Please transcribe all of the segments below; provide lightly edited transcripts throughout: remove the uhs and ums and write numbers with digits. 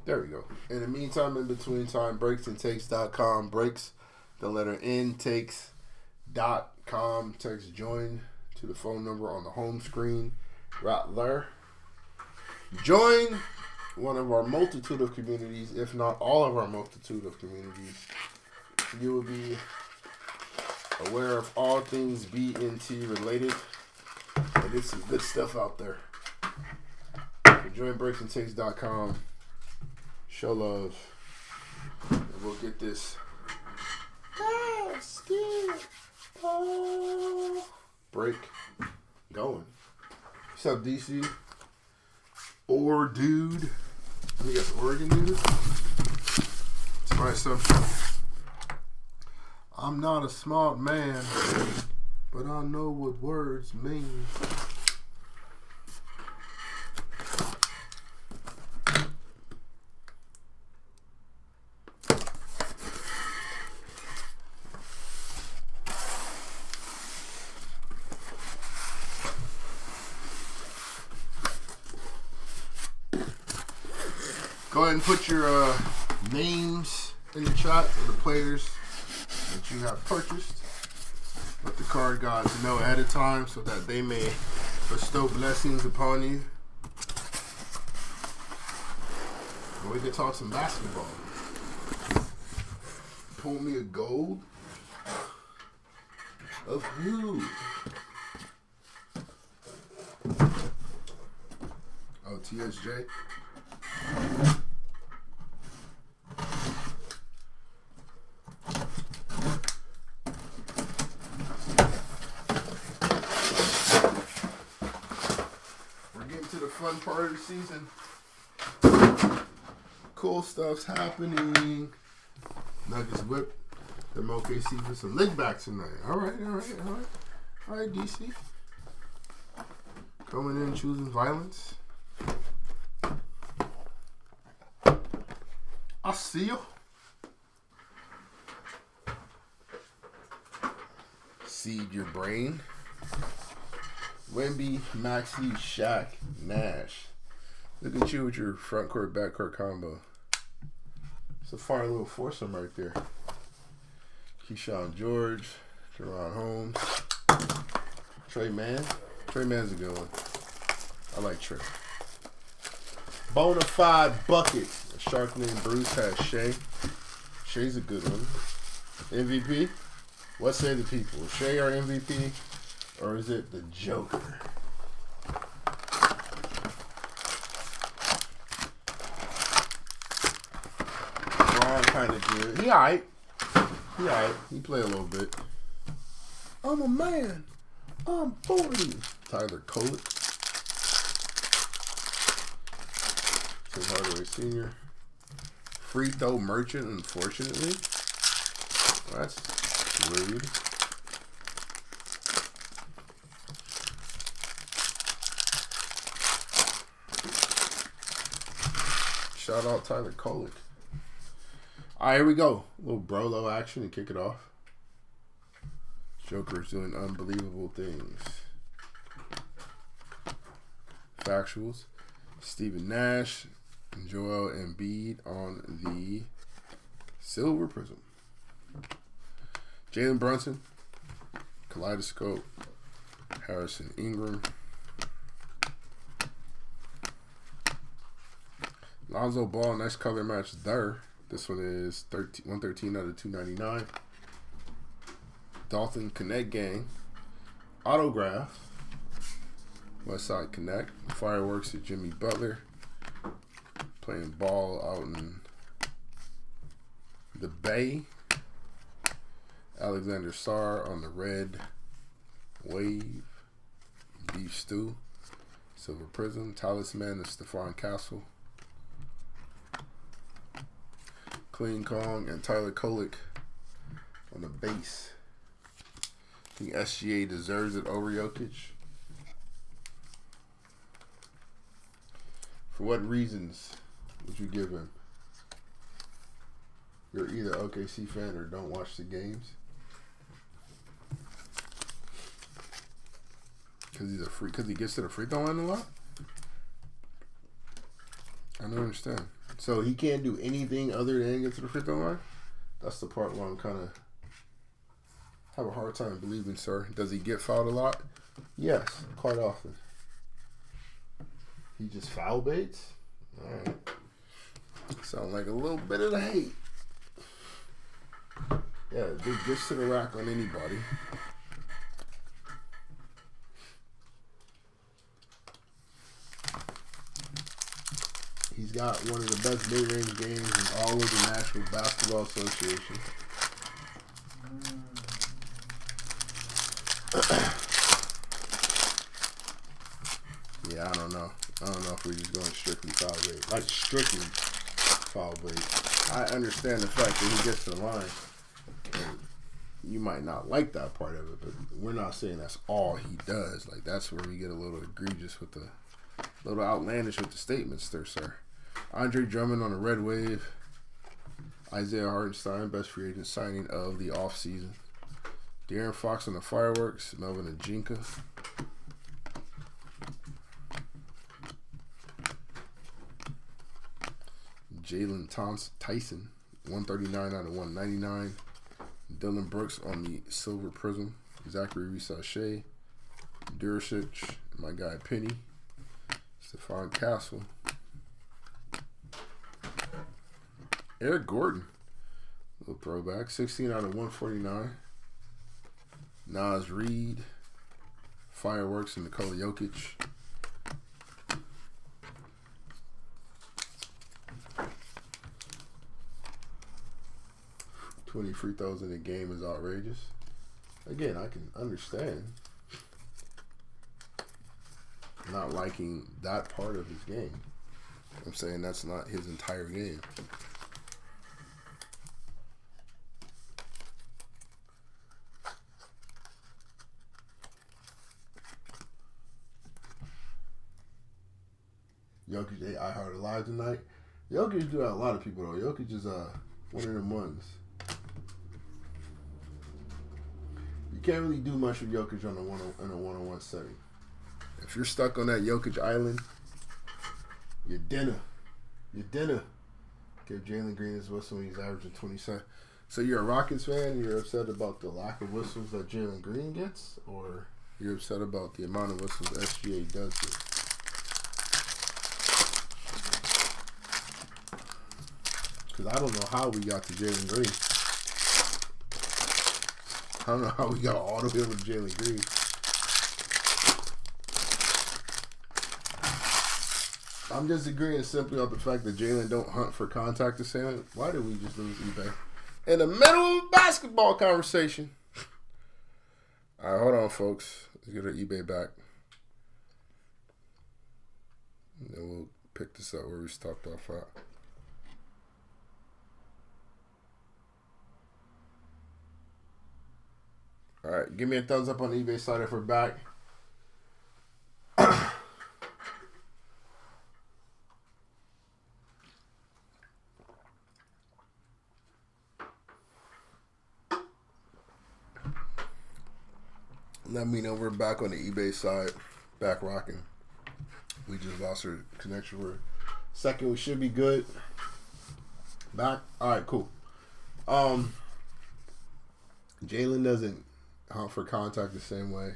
There we go. In the meantime, in between time, breaksandtakes.com. Breaks, the letter N, takes.com. Text join to the phone number on the home screen right there. Join one of our multitude of communities, if not all of our multitude of communities. You will be aware of all things BNT related. And there's some good stuff out there. So join breaksandtakes.com. Show love. And we'll get this break going. What's up, DC? Or dude. I think that's Oregon dude. It's my assumption. I'm not a smart man, but I know what words mean. Go ahead and put your names in the chat of the players that you have purchased. Let the card gods know ahead of time so that they may bestow blessings upon you. And we can talk some basketball. Pull me a gold? Of who? Oh, TSJ. Fun part of the season. Cool stuff's happening. Nuggets whip them OKC for some leg backs tonight. All right, DC. Coming in, choosing violence. I see you. Seed your brain. Wemby, Maxey, Shaq, Nash. Look at you with your front court, back court combo. It's a fire little foursome right there. Keyshawn George, Jerron Holmes, Trey Mann. Trey Mann's a good one. I like Trey. Bonafide bucket. A shark named Bruce has Shai. Shai's a good one. MVP? What say the people? Is Shai our MVP? Or is it the Joker? Ron kind of good. He alright. He play a little bit. I'm a man. I'm 40. Tyler Kolek. Tim Hardaway Sr. Free throw merchant, unfortunately. Well, that's rude. Shout out Tyler Kolek. All right, here we go. A little Brolo action to kick it off. Joker's doing unbelievable things. Factuals. Stephen Nash and Joel Embiid on the silver prism. Jalen Brunson. Kaleidoscope. Harrison Ingram. Lonzo Ball, nice color match there. This one is 113 out of 299. Dalton Connect Gang. Autograph. Westside Connect. Fireworks to Jimmy Butler. Playing ball out in the Bay. Alexander Sarr on the red wave. Beef stew. Silver prism. Talisman of Stephon Castle. Clean Kong and Tyler Kolek on the base. I think SGA deserves it over Jokic. For what reasons would you give him? You're either OKC fan or don't watch the games. Because he gets to the free throw line a lot? I don't understand. So he can't do anything other than get to the free throw line? That's the part where I'm kind of have a hard time believing, sir. Does he get fouled a lot? Yes, quite often. He just foul baits? All right. Sound like a little bit of the hate. Yeah, big gifts to the rack on anybody. He's got one of the best mid-range games in all of the National Basketball Association. Yeah, I don't know. I don't know if we're just going strictly foul bait. Like, strictly foul bait. I understand the fact that he gets to the line. And you might not like that part of it, but we're not saying that's all he does. Like, that's where we get a little egregious with the, little outlandish with the statements there, sir. Andre Drummond on the Red Wave. Isaiah Hartenstein, best free agent signing of the offseason. De'Aaron Fox on the Fireworks. Melvin Ajinka. Jalen Tyson, 139 out of 199. Dylan Brooks on the Silver Prizm. Zachary Risachet. Duricic. My guy Penny. Stephon Castle. Eric Gordon. Little throwback. 16 out of 149. Nas Reed. Fireworks and Nikola Jokic. "20 free throws in a game is outrageous." Again, I can understand not liking that part of his game. I'm saying that's not his entire game. Jokic ate I Heart Alive tonight. Jokic do that a lot of people though. Jokic is one of them ones. You can't really do much with Jokic in a one-on-one setting. If you're stuck on that Jokic island, you're dinner. You're dinner. Give Jaylen Green his whistle when he's averaging 27. So you're a Rockets fan and you're upset about the lack of whistles that Jaylen Green gets? Or you're upset about the amount of whistles SGA does get? Because I don't know how we got to Jaylen Green. I don't know how we got all the way with Jaylen Green. I'm just agreeing simply off the fact that Jaylen don't hunt for contact the same. Why did we just lose eBay? In the middle of a basketball conversation. All right, hold on, folks. Let's get our eBay back. And then we'll pick this up where we stopped off at. All right, give me a thumbs up on the eBay side if we're back. Let me know we're back on the eBay side, back rocking. We just lost our connection for a second. We should be good. Back. All right, cool. Jaylen doesn't hunt for contact the same way.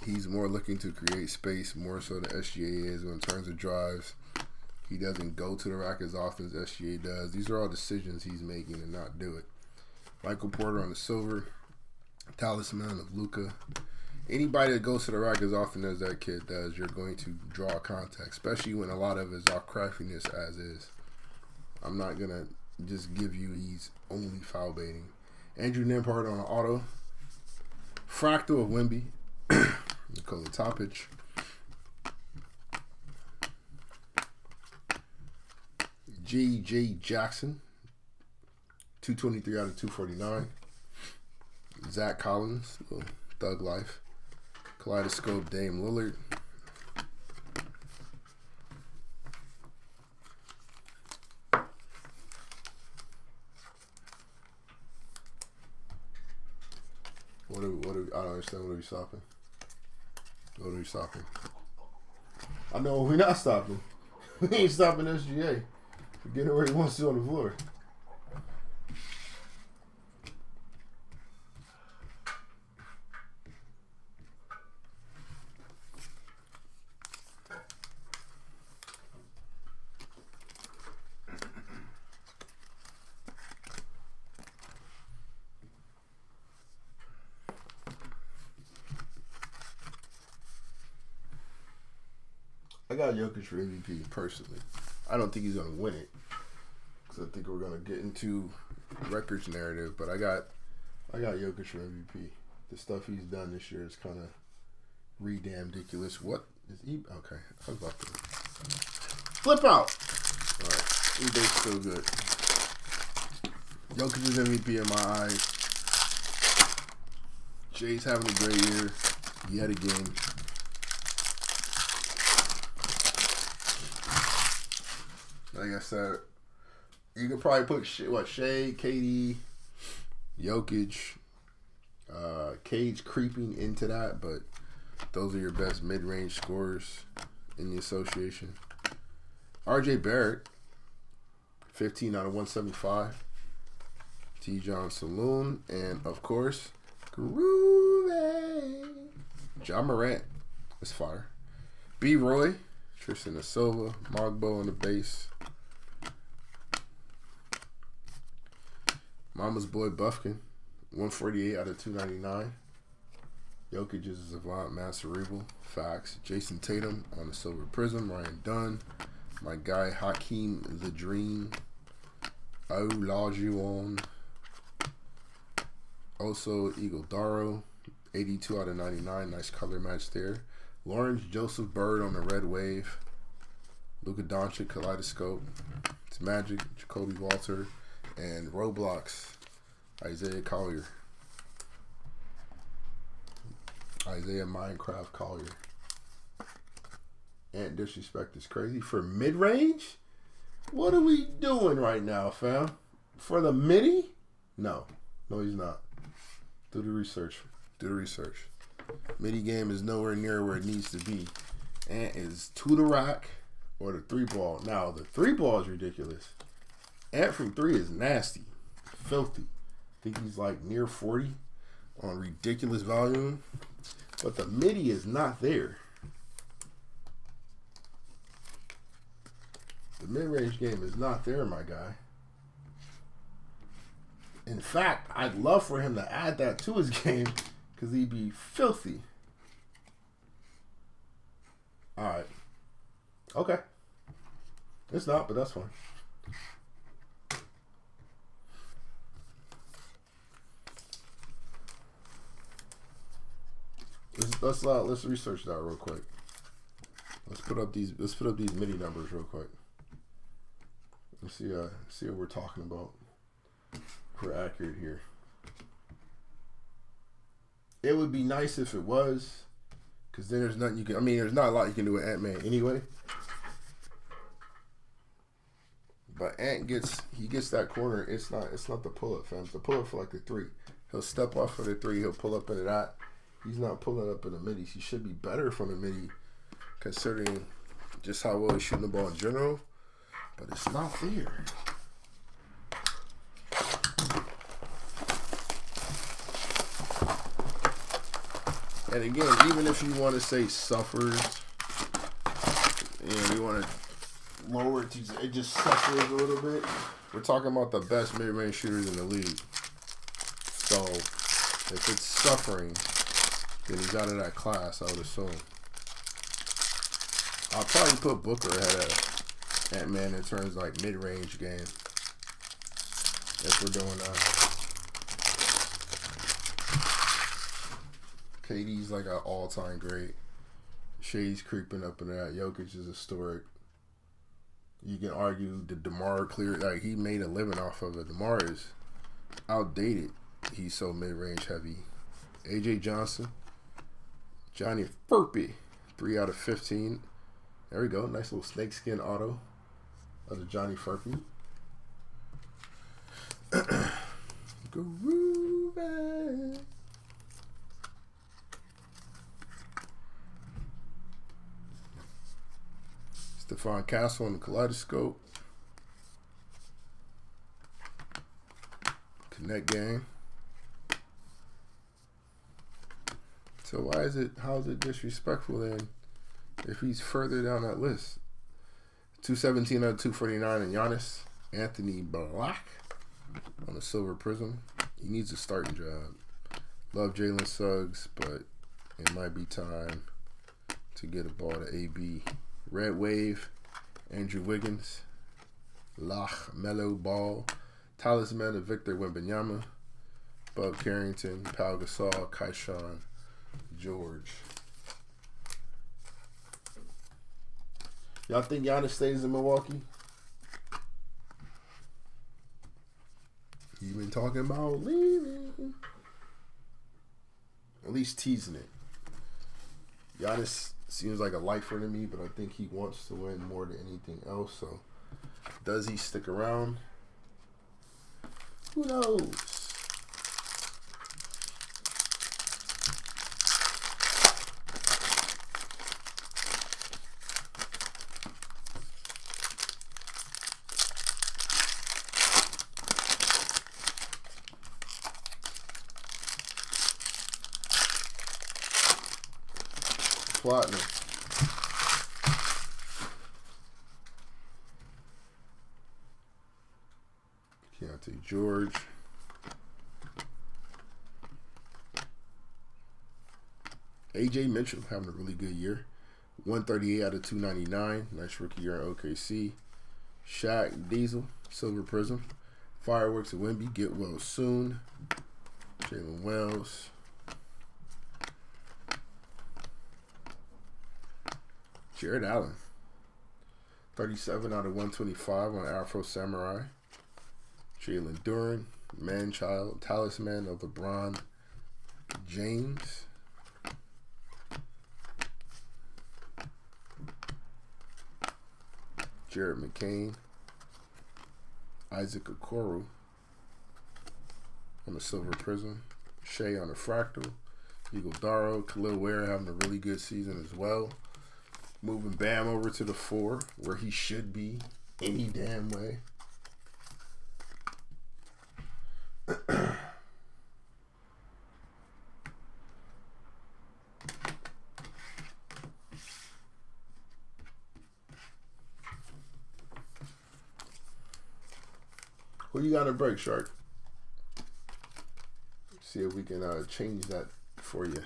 He's more looking to create space, more so than SGA is in terms of drives. He doesn't go to the rack as often as SGA does. These are all decisions he's making to not do it. Michael Porter on the silver. Talisman of Luka. Anybody that goes to the rack as often as that kid does, you're going to draw contact, especially when a lot of it is off craftiness as is. I'm not going to just give you he's only foul baiting. Andrew Nembhard on an auto. Fractal of Wemby. Nikola Topic. J.J. Jackson. 223 out of 249. Zach Collins. Little thug life. Kaleidoscope Dame Lillard. I don't understand. What are we stopping? What are we stopping? I know we're not stopping. We ain't stopping SGA. Forgetting where he wants to on the floor. I got Jokic for MVP personally. I don't think he's going to win it because I think we're going to get into records narrative. But I got Jokic for MVP. The stuff he's done this year is kind of damn ridiculous. What is he? Okay, I was about to flip out. All right, eBay's still good. Jokic is MVP in my eyes. Jay's having a great year. He had a game. Like I said, you could probably put Shai, KD, Jokic, Cage creeping into that, but those are your best mid-range scorers in the association. RJ Barrett, 15 out of 175. T. John Saloon, and of course, Groovy. John Morant is fire. B. Roy, Tristan da Silva, Mogbo on the base. Mama's boy Buffkin, 148 out of 299. Jokic is a savant, mass cerebral. Facts. Jason Tatum on the silver Prizm. Ryan Dunn. My guy Hakeem the Dream. Olajuwon. Also Eagle Daro, 82 out of 99. Nice color match there. Lawrence Joseph Bird on the red wave. Luka Doncic Kaleidoscope. It's Magic. Jacoby Walter. And Roblox, Isaiah Collier. Isaiah Minecraft Collier. Ant Disrespect is crazy. For mid-range? What are we doing right now, fam? For the midi? No. No, he's not. Do the research. Do the research. Midi game is nowhere near where it needs to be. Ant is to the rack or the 3-ball. Now, the 3-ball is ridiculous. Ant from 3 is nasty, filthy. I think he's like near 40 on ridiculous volume. But the midi is not there. The mid-range game is not there, my guy. In fact, I'd love for him to add that to his game because he'd be filthy. All right. Okay. It's not, but that's fine. Let's research that real quick. Let's put up these midi numbers real quick. Let's see what we're talking about. If we're accurate here. It would be nice if it was, because then there's nothing you can. I mean, there's not a lot you can do with Ant-Man anyway. But Ant gets that corner. It's not the pull up, fam. It's the pull up for like the 3. He'll step off for the 3. He'll pull up into that. He's not pulling up in the middies. He should be better from the midi, considering just how well he's shooting the ball in general. But it's not there. And again, even if you want to say suffers, and you want to lower it to it just suffers a little bit, we're talking about the best mid-range shooters in the league. So if it's suffering, then he's out of that class, I would assume. I'll probably put Booker ahead of Ant-Man in terms of like mid-range game. If we're doing that. KD's like an all-time great. Shai's creeping up into that. Jokic is historic. You can argue the DeMar clear, like he made a living off of it. DeMar is outdated. He's so mid-range heavy. AJ Johnson. Johnny Furpy. 3 out of 15. There we go. Nice little snakeskin auto of the Johnny Furpy. Groovy. Stephon Castle on the Kaleidoscope. net game. So how is it disrespectful then if he's further down that list? 217 out of 249 and Giannis. Anthony Black on the silver prism. He needs a starting job. Love Jalen Suggs, but it might be time to get a ball to AB. Red Wave, Andrew Wiggins. Lach Melo Ball. Talisman of Victor Wembanyama. Bub Carrington, Pau Gasol, Kaishan George. Y'all think Giannis stays in Milwaukee? He's been talking about leaving. At least teasing it. Giannis seems like a lifer to me, but I think he wants to win more than anything else. So, does he stick around? Who knows? Platinum. Keontae George. AJ Mitchell having a really good year. 138 out of 299. Nice rookie year in OKC. Shaq Diesel, Silver Prism. Fireworks at Wemby, get well soon. Jalen Wells. Jared Allen, 37 out of 125 on Afro Samurai. Jalen Duren, man-child, talisman of LeBron James. Jared McCain, Isaac Okoro on the Silver Prism. Shea on the Fractal. Eagle Daro, Khalil Ware having a really good season as well. Moving Bam over to the 4, where he should be any damn way. Who you got to break, Shark? See if we can change that for you.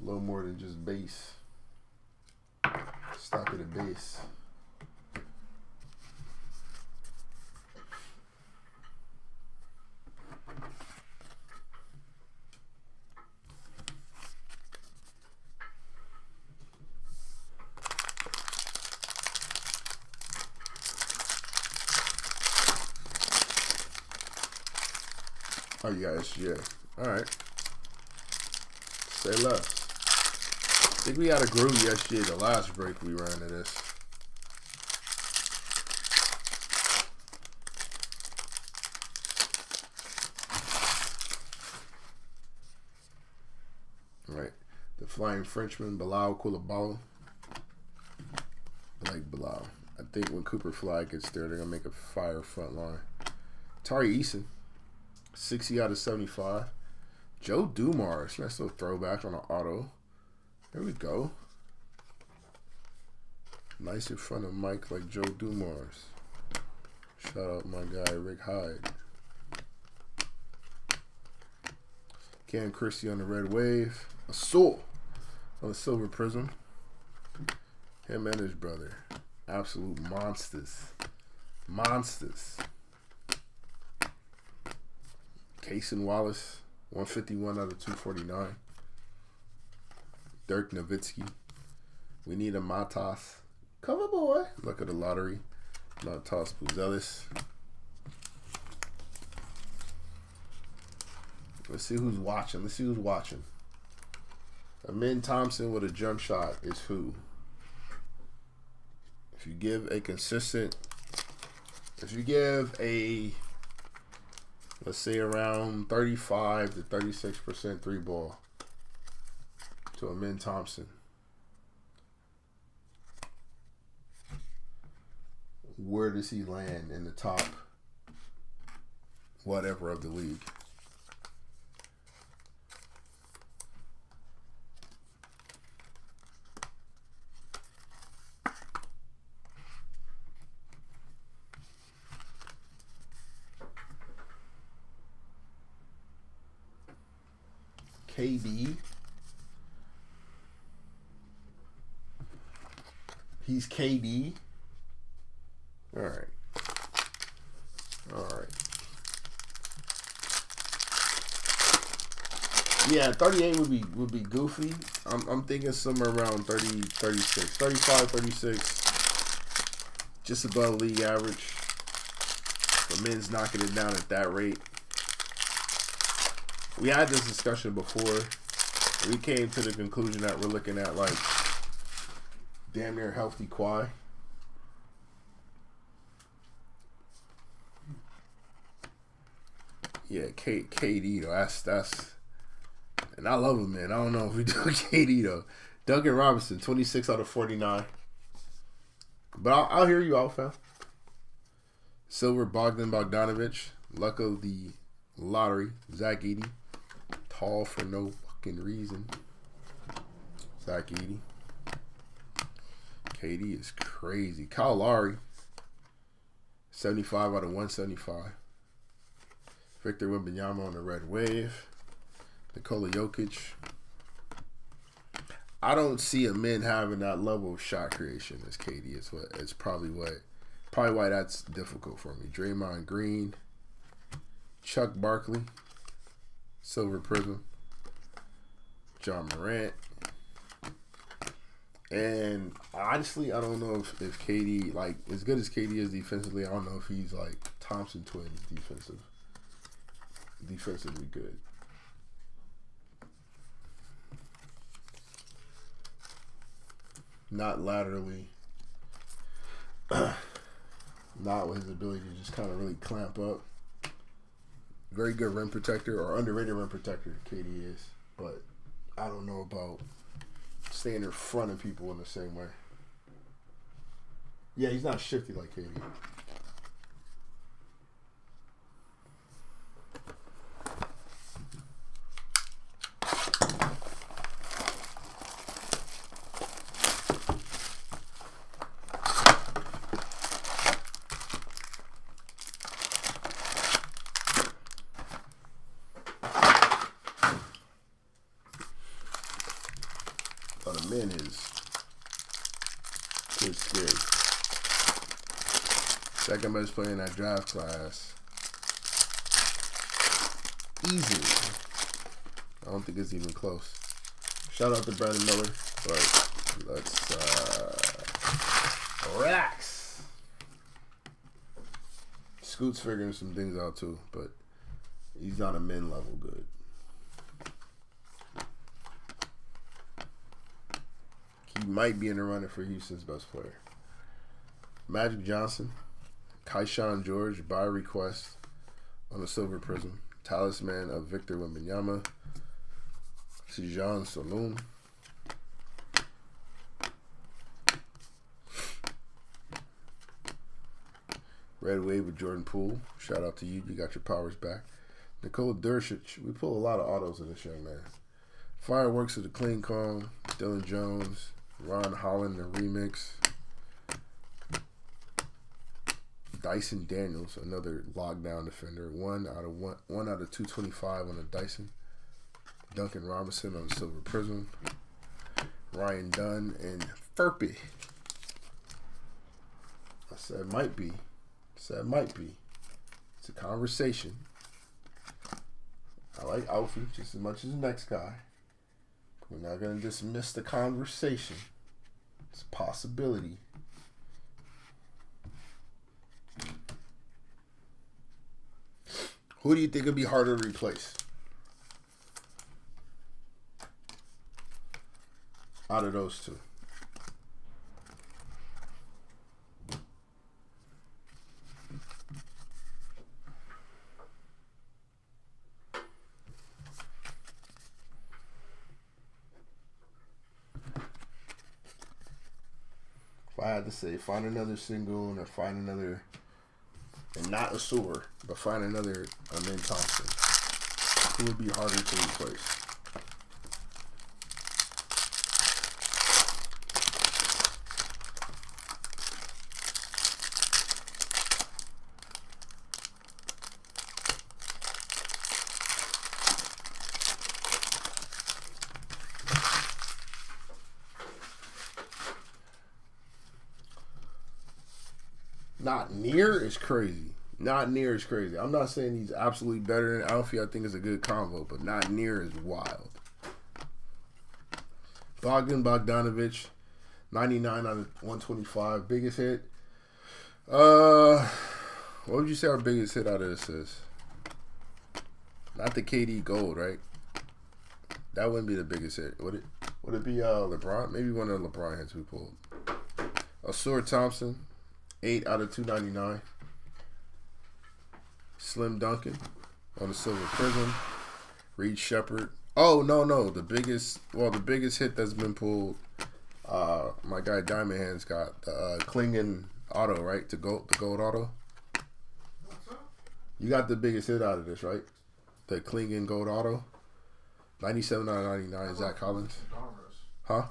A little more than just base. Stop at a base. Oh, you got SGA. Alright. Say less. I think we had a groove yesterday, the last break we ran of this. Alright. The Flying Frenchman, Bilal Koulibaly. I like Bilal. I think when Cooper Fly gets there, they're going to make a fire front line. Tari Eason, 60 out of 75. Joe Dumars, nice little throwback on an auto. There we go. Nice in front of Mike like Joe Dumars. Shout out my guy Rick Hyde. Cam Christie on the Red Wave. A soul on the Silver Prism. Him and his brother. Absolute monsters. Monsters. Cason Wallace. 151 out of 249. Dirk Nowitzki. We need a Matas. Cover boy. Look at the lottery. Matas Puzelis. Let's see who's watching. Let's see who's watching. Amin Thompson with a jump shot is who? If you give a consistent, let's say around 35 to 36% three ball to Amin Thompson, where does he land in the top whatever of the league. KD. He's KD. All right. Yeah, 38 would be goofy. I'm thinking somewhere around 30, 36, 35, 36. Just above league average. The men's knocking it down at that rate. We had this discussion before. We came to the conclusion that we're looking at like damn near healthy Kawhi. Yeah, KD though. That's and I love him, man. I don't know if we do KD though. Duncan Robinson, 26 out of 49. But I'll hear you out, fam. Silver, Bogdanovich. Luck of the lottery. Zach Edey. Tall for no fucking reason. Zach Edey. KD is crazy. Kyle Lowry. 75 out of 175. Victor Wembanyama on the red wave. Nikola Jokic. I don't see a man having that level of shot creation as KD. It's probably why that's difficult for me. Draymond Green. Chuck Barkley. Silver Prizm. John Morant. And honestly, I don't know if KD, like, as good as KD is defensively, I don't know if he's like Thompson Twins defensively good. Not laterally. Not with his ability to just kind of really clamp up. Very good rim protector, or underrated rim protector, KD is. But I don't know about staying in front of people in the same way. Yeah, he's not shifty like KD. Men is good scary. Second best player in that draft class. Easily. I don't think it's even close. Shout out to Brandon Miller, but let's relax. Scoot's figuring some things out too, but he's not a men level good. He might be in the running for Houston's best player. Magic Johnson, Kayshawn George, by request on the Silver Prizm. Talisman of Victor Wembanyama. Sijan Saloon. Red Wave with Jordan Poole. Shout out to you. You got your powers back. Nikola Dursic. We pull a lot of autos in this young man. Fireworks of the Clean Calm. Dylan Jones. Ron Holland, the remix. Dyson Daniels, another lockdown defender. One out of 225 on the Dyson. Duncan Robinson on the Silver Prizm. Ryan Dunn and Furpy. I said might be. It's a conversation. I like Alfie just as much as the next guy. We're not going to dismiss the conversation. It's a possibility. Who do you think would be harder to replace out of those two? If I had to say, find another single or find another and not a sewer, but find another Amin Thompson, who would be harder to replace. Not near is crazy. Not near is crazy. I'm not saying he's absolutely better than Alfie. I think it's a good combo, but not near is wild. Bogdanovich, 99 out of 125. Biggest hit. What would you say our biggest hit out of this is? Not the KD Gold, right? That wouldn't be the biggest hit. Would it be LeBron? Maybe one of the LeBron hits we pulled. Asur Thompson, 8 out of 299. Slim Duncan on the Silver Prizm. Reed Shepherd. Oh, no. The biggest hit that's been pulled, my guy Diamond Hands got the Klingon auto, right? The gold auto. You got the biggest hit out of this, right? The Klingon gold auto. 97 out of 99. Zach Collins. Huh?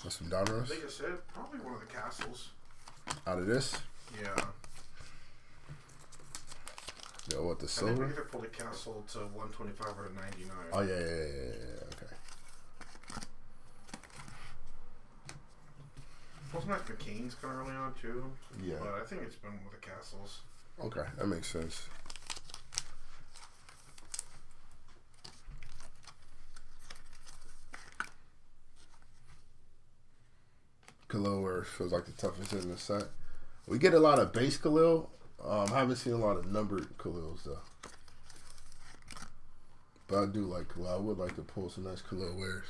That's from Donruss. The biggest hit? Probably one of the castles. Out of this? Yeah. Yo, what, the silver? I think we either pulled a castle to 125 or to 99. Oh, yeah. Okay. Wasn't that McCain's kind of early on, too? Yeah. But I think it's been with the castles. Okay, that makes sense. Khalil where it feels like the toughest hit in the set. We get a lot of base Khalil. I haven't seen a lot of numbered Khalils though. But I do like Khalil. I would like to pull some nice Khalil wares.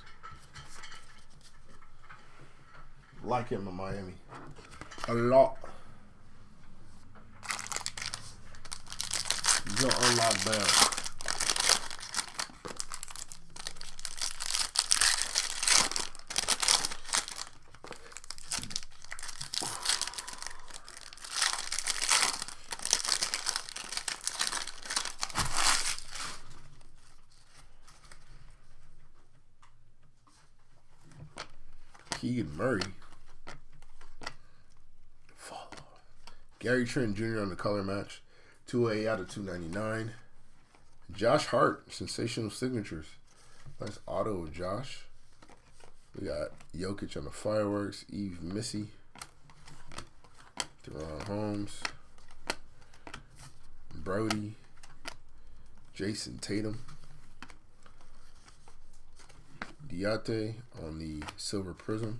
Like him in Miami. A lot. He's gonna unlock bounds. Murray. Follow. Gary Trent Jr. on the color match. 208 out of 299. Josh Hart. Sensational signatures. Nice auto of Josh. We got Jokic on the fireworks. Eve Missy. Deron Holmes. Brody. Jason Tatum. Diate on the Silver Prizm.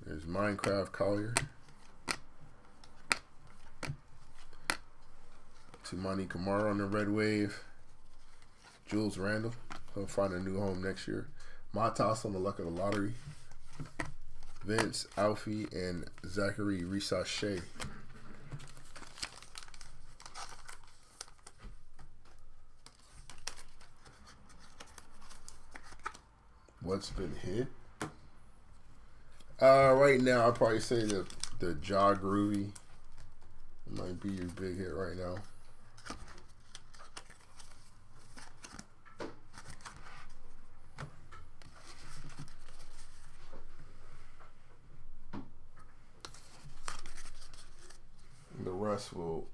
There's Minecraft Collier. Tumani Kamara on the Red Wave. Jules Randle. He'll find a new home next year. Matas on the Luck of the Lottery. Vince, Alfie, and Zachary Risache. What's been hit? Right now, I'd probably say the Ja Groovy might be your big hit right now. And the rest will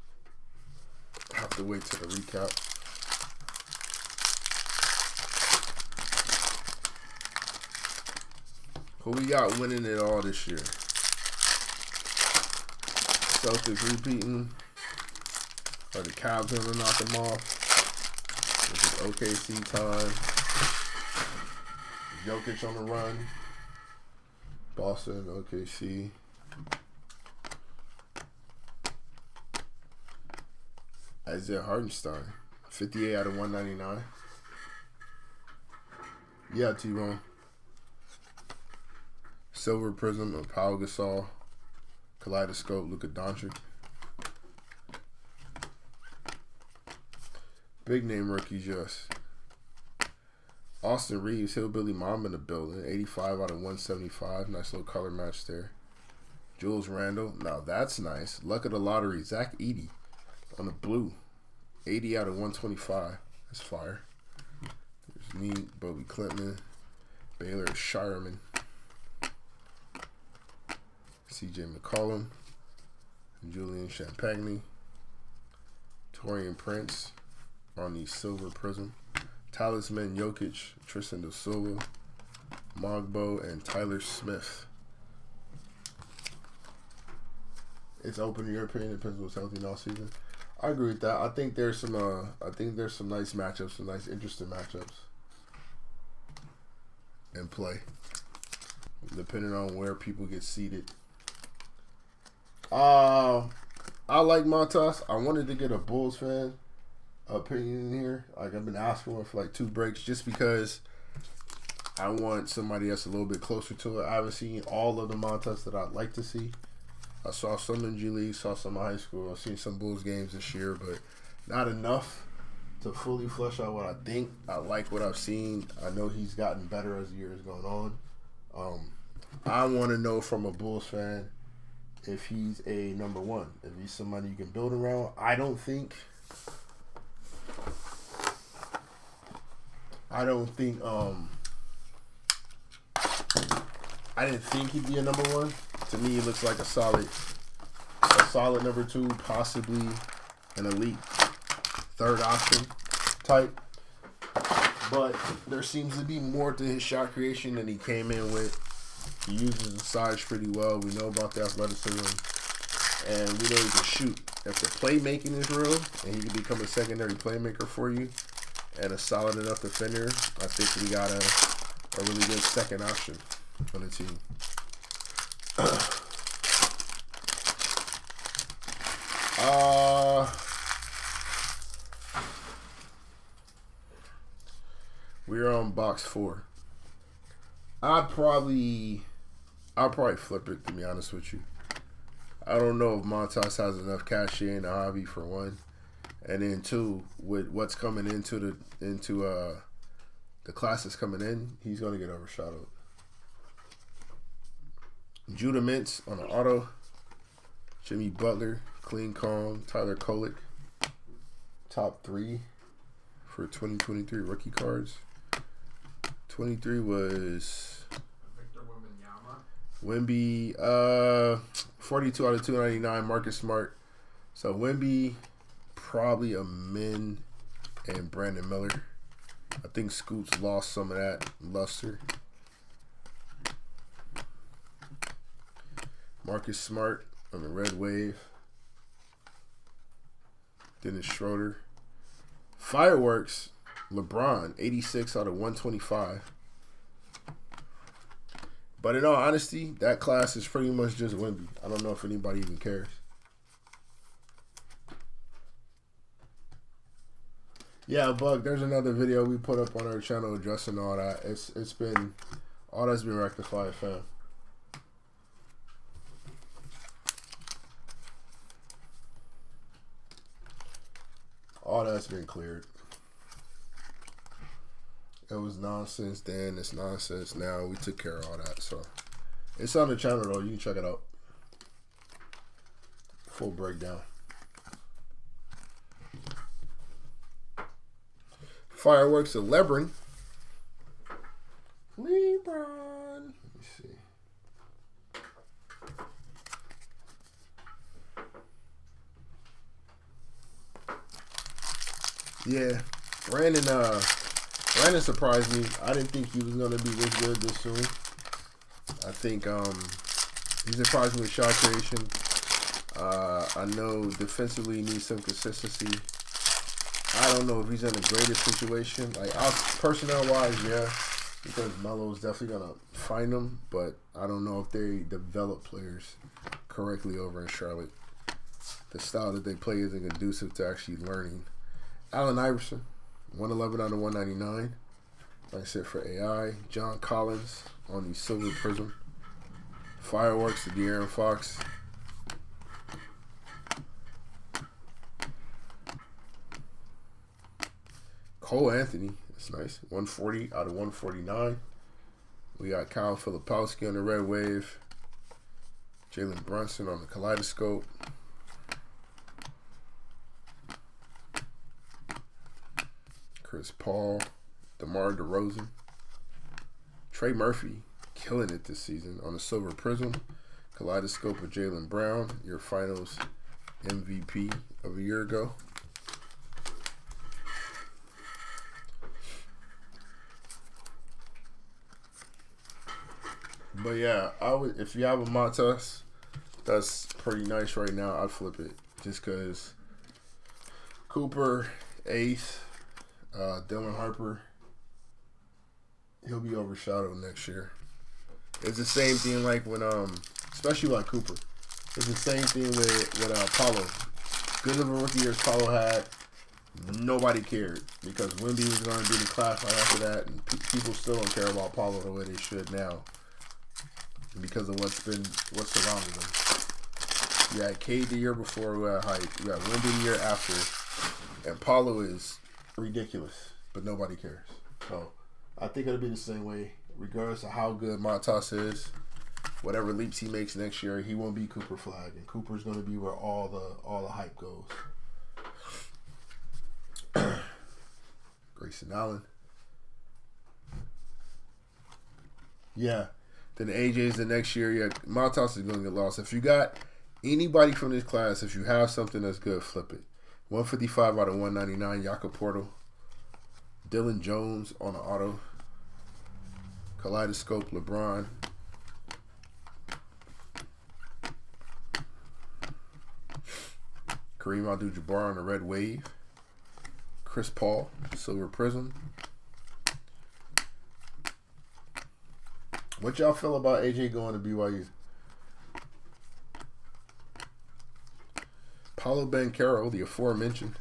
have to wait till the recap. Who we got winning it all this year? Celtics repeating. Or the Cavs gonna knock them off? This is OKC time. Jokic on the run. Boston, OKC. Isaiah Hartenstein. 58 out of 199. Yeah, T-Bone. Silver Prizm of Pau Gasol. Kaleidoscope, Luka Doncic. Big name rookies, yes. Austin Reeves, Hillbilly Mom in the building. 85 out of 175. Nice little color match there. Julius Randle. Now that's nice. Luck of the lottery. Zach Edey on the blue. 80 out of 125. That's fire. There's me, Bobby Clinton, Baylor Shireman, CJ McCollum, Julian Champagny, Torian Prince on the silver prism. Talisman Jokic, Tristan Da Silva, Mogbo, and Tyler Smith. It's open in your opinion. Depends what's healthy in all season. I agree with that. I think there's some nice matchups, some nice interesting matchups in play, depending on where people get seated. I like Montas. I wanted to get a Bulls fan opinion in here. Like I've been asking for like 2 breaks just because I want somebody that's a little bit closer to it. I haven't seen all of the Montas that I'd like to see. I saw some in G League, saw some in high school. I've seen some Bulls games this year, but not enough to fully flesh out what I think. I like what I've seen. I know he's gotten better as the year has gone on. I want to know from a Bulls fan if he's a number one, if he's somebody you can build around. I didn't think he'd be a number one. To me, he looks like a solid number 2, possibly an elite third option type. But there seems to be more to his shot creation than he came in with. He uses the size pretty well. We know about the athleticism, and we know he can shoot. If the playmaking is real, and he can become a secondary playmaker for you, and a solid enough defender, I think we got a really good second option on the team. We're on box 4. I'll probably flip it, to be honest with you. I don't know if Montas has enough cash in the hobby, for one, and then 2, with what's coming into the classes coming in, he's gonna get overshadowed. Judah Mintz on the auto. Jimmy Butler, Clean Calm, Tyler Kolek. Top 3 for 2023 rookie cards. 23 was Victor Wembanyama. Wemby, 42 out of 299, Marcus Smart. So Wemby, probably a Min and Brandon Miller. I think Scoots lost some of that luster. Marcus Smart on the red wave. Dennis Schroeder. Fireworks, LeBron, 86 out of 125. But in all honesty, that class is pretty much just Wemby. I don't know if anybody even cares. Yeah, Bug, there's another video we put up on our channel addressing all that. It's been, all that's been rectified, fam. All that's been cleared. It was nonsense then, it's nonsense now. We took care of all that. So it's on the channel though. You can check it out. Full breakdown. Fireworks of LeBron. Let me see. Yeah, Brandon surprised me. I didn't think he was gonna be this good this soon. I think he surprised me with shot creation. I know defensively he needs some consistency. I don't know if he's in the greatest situation. Like personnel wise, yeah, because Melo's definitely gonna find him, but I don't know if they develop players correctly over in Charlotte. The style that they play isn't conducive to actually learning. Allen Iverson, 111 out of 199. Like I said, for AI. John Collins on the silver prism. Fireworks to De'Aaron Fox. Cole Anthony, that's nice. 140 out of 149. We got Kyle Filipowski on the red wave. Jalen Brunson on the Kaleidoscope. Chris Paul, DeMar DeRozan. Trey Murphy, killing it this season on the Silver Prizm. Kaleidoscope of Jaylen Brown, your finals MVP of a year ago. But yeah, I would, if you have a Montas that's pretty nice right now, I'd flip it. Just because Cooper, Ace, Dylan Harper, he'll be overshadowed next year. It's the same thing like when, especially like Cooper. It's the same thing with Paulo. Good of a rookie year as Paulo had, nobody cared because Wemby was going to be in the class right after that, and people still don't care about Paulo the way they should now because of what's surrounding him. You had Cade the year before who had hype. You had Wemby the year after, and Paulo is ridiculous, but nobody cares. So I think it'll be the same way, regardless of how good Montas is. Whatever leaps he makes next year, he won't be Cooper Flag, and Cooper's going to be where all the hype goes. Grayson Allen. Yeah. Then AJ's the next year. Yeah, Montas is going to get lost. If you got anybody from this class, if you have something that's good, flip it. 155 out of 199, Jakob Portal. Dylan Jones on the auto. Kaleidoscope, LeBron. Kareem Abdul-Jabbar on the red wave. Chris Paul, Silver Prizm. What y'all feel about AJ going to BYU? Paolo Banchero, the aforementioned.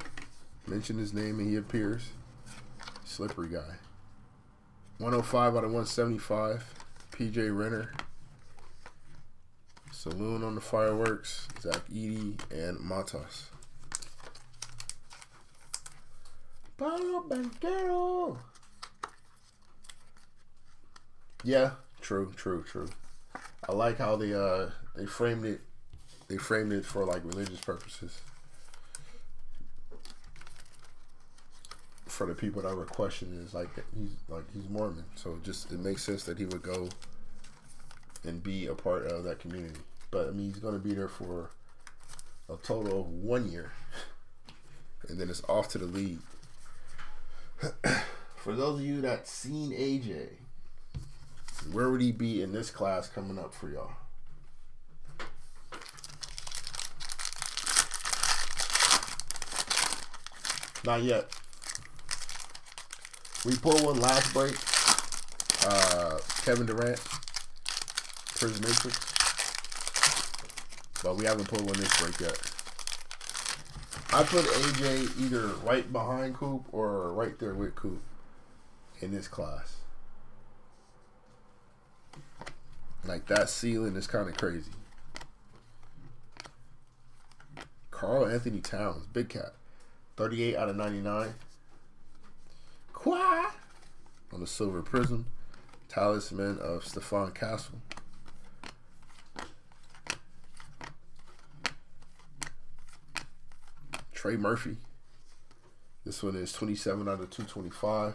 Mention his name and he appears. Slippery guy. 105 out of 175. PJ Renner. Saloon on the fireworks. Zach Edey and Montas. Paolo Banchero. Yeah, true. I like how they framed it. They framed it for like religious purposes. For the people that were questioning, is he's Mormon, so it makes sense that he would go and be a part of that community. But I mean, he's going to be there for a total of 1 year, and then it's off to the league. For those of you that seen AJ, where would he be in this class coming up for y'all? Not yet. We pulled one last break. Kevin Durant, Prizm Matrix. But we haven't pulled one this break yet. I put AJ either right behind Coop or right there with Coop in this class. Like, that ceiling is kind of crazy. Karl Anthony Towns, Big Cat. 38 out of 99. Qua on the Silver Prizm. Talisman of Stephon Castle. Trey Murphy. This one is 27 out of 225.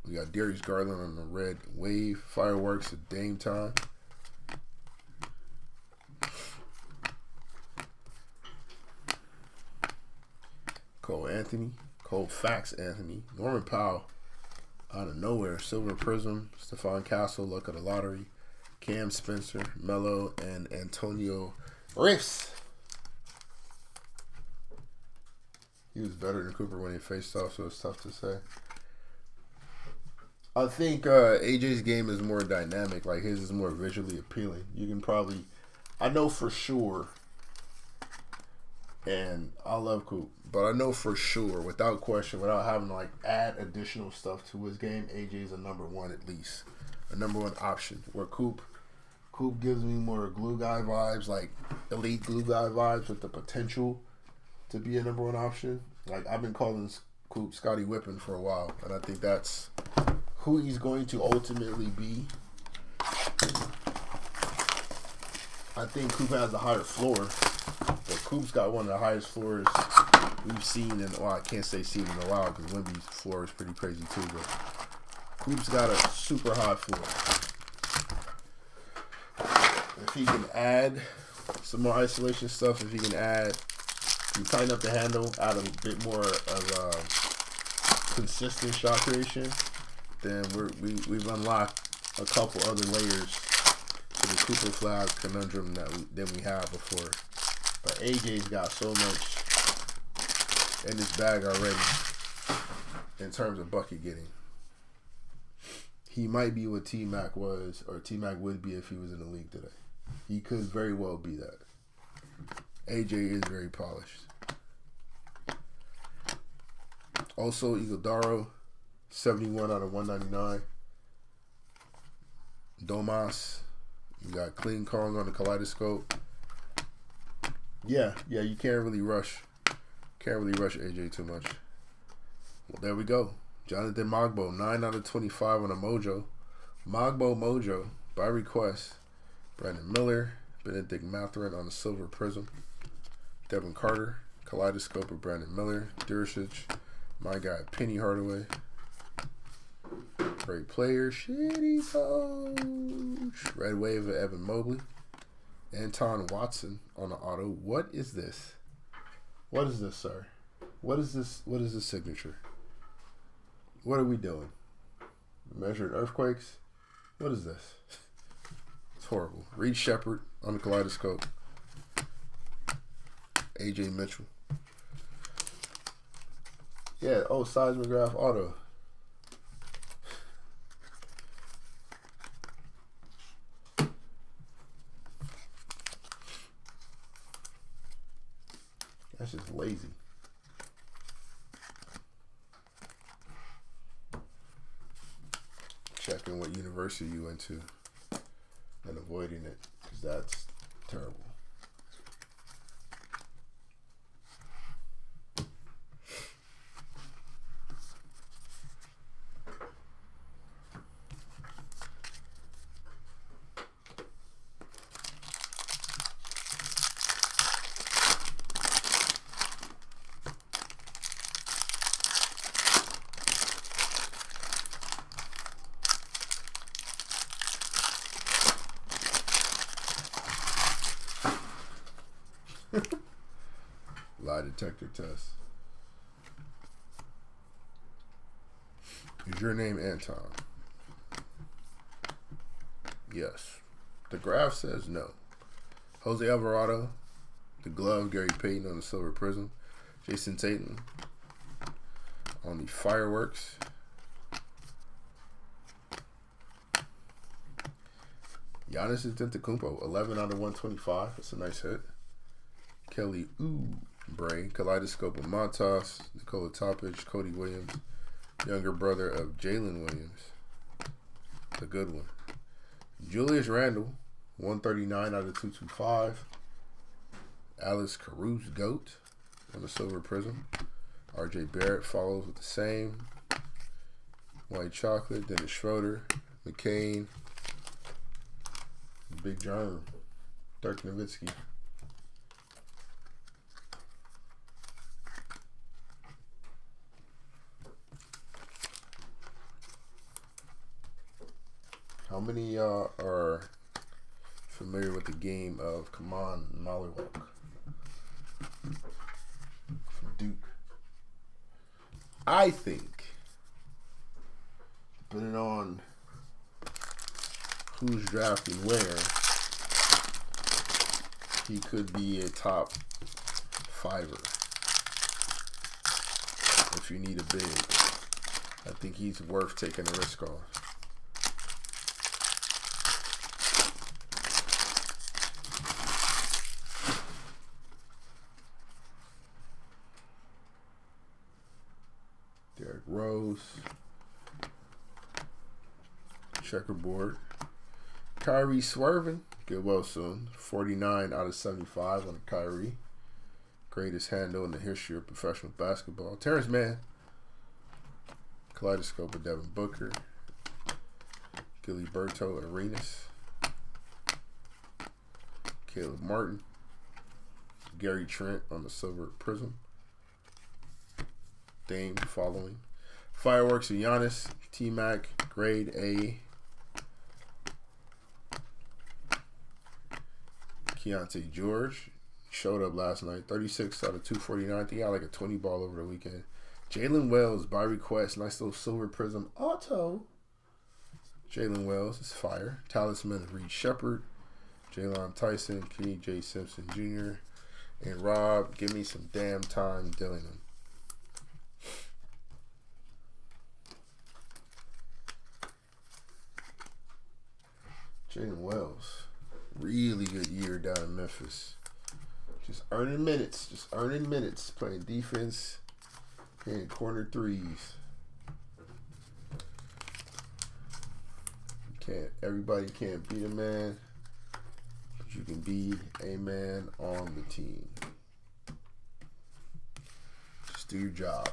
We got Darius Garland on the red wave. Fireworks at Dame time. Cole Fax Anthony. Norman Powell out of nowhere. Silver Prizm. Stephon Castle, luck of the lottery. Cam Spencer, Melo, and Antonio Riffs. He was better than Cooper when he faced off, so it's tough to say. I think AJ's game is more dynamic. Like, his is more visually appealing. You can probably, I know for sure, and I love Coop, but I know for sure, without question, without having to like add additional stuff to his game, AJ's a number one at least, a number one option. Where Coop gives me more glue guy vibes, like elite glue guy vibes with the potential to be a number one option. Like, I've been calling Coop Scotty Whippin for a while, and I think that's who he's going to ultimately be. I think Coop has a higher floor. But Coop's got one of the highest floors we've seen in, well, I can't say seen in a while because Wemby's floor is pretty crazy too. But Coop's got a super high floor. If he can add some more isolation stuff, if he can tighten up the handle, add a bit more of consistent shot creation, then we've unlocked a couple other layers to the Cooper Flag conundrum than we had before. But AJ's got so much in his bag already in terms of bucket getting. He might be what T-Mac was, or T-Mac would be if he was in the league today. He could very well be that. AJ is very polished. Also, Iguodaro, 71 out of 199. Domas, you got clean calling on the kaleidoscope. Yeah, you can't really rush AJ too much. Well, there we go. Jonathan Mogbo, 9 out of 25 on a Mojo. Mogbo Mojo, by request. Brandon Miller, Benedict Mathurin on the silver Prizm. Devin Carter, kaleidoscope of Brandon Miller. Duricic, my guy Penny Hardaway. Great player, shitty coach. Red wave of Evan Mobley. Anton Watson on the auto. What is this? What is this, sir? What is this? What is this signature? What are we doing? Measured earthquakes? What is this? It's horrible. Reed Shepard on the kaleidoscope. AJ Mitchell. Yeah, seismograph auto. That's just lazy. Checking what university you went to and avoiding it, because that's terrible. Lie detector test. Is your name Anton? Yes. The graph says no. Jose Alvarado, the glove, Gary Payton on the silver Prizm. Jason Tatum on the fireworks. Giannis Antetokounmpo, 11 out of 125. That's a nice hit. Kelly Oubre, kaleidoscope of Montas, Nikola Topic, Cody Williams, younger brother of Jalen Williams. The good one. Julius Randle, 139 out of 225. Alex Caruso GOAT on the silver Prizm. RJ Barrett follows with the same. White Chocolate, Dennis Schroeder, McCain, Big Germ, Dirk Nowitzki. How many are familiar with the game of Come On Mollywalk from Duke? I think, depending on who's drafting where, he could be a top fiver if you need a big. I think he's worth taking a risk on. Derrick Rose. Checkerboard. Kyrie swerving. Get well soon. 49 out of 75 on the Kyrie. Greatest handle in the history of professional basketball. Terrence Mann. Kaleidoscope of Devin Booker. Gilberto Arenas. Caleb Martin. Gary Trent on the silver Prizm. Dame following. Fireworks of Giannis. T-Mac, grade A. Keontae George showed up last night. 36 out of 249. I think he had like a 20 ball over the weekend. Jalen Wells, by request. Nice little silver Prizm auto. Jalen Wells is fire. Talisman of Reed Shepard. Jalen Tyson. Kenny J. Simpson Jr. And Rob, give me some damn time Dillingham. Jalen Wells. Really good year down in Memphis. Just earning minutes. Just earning minutes. Playing defense. Hitting corner threes. Everybody can't beat a man. But you can be a man on the team. Just do your job.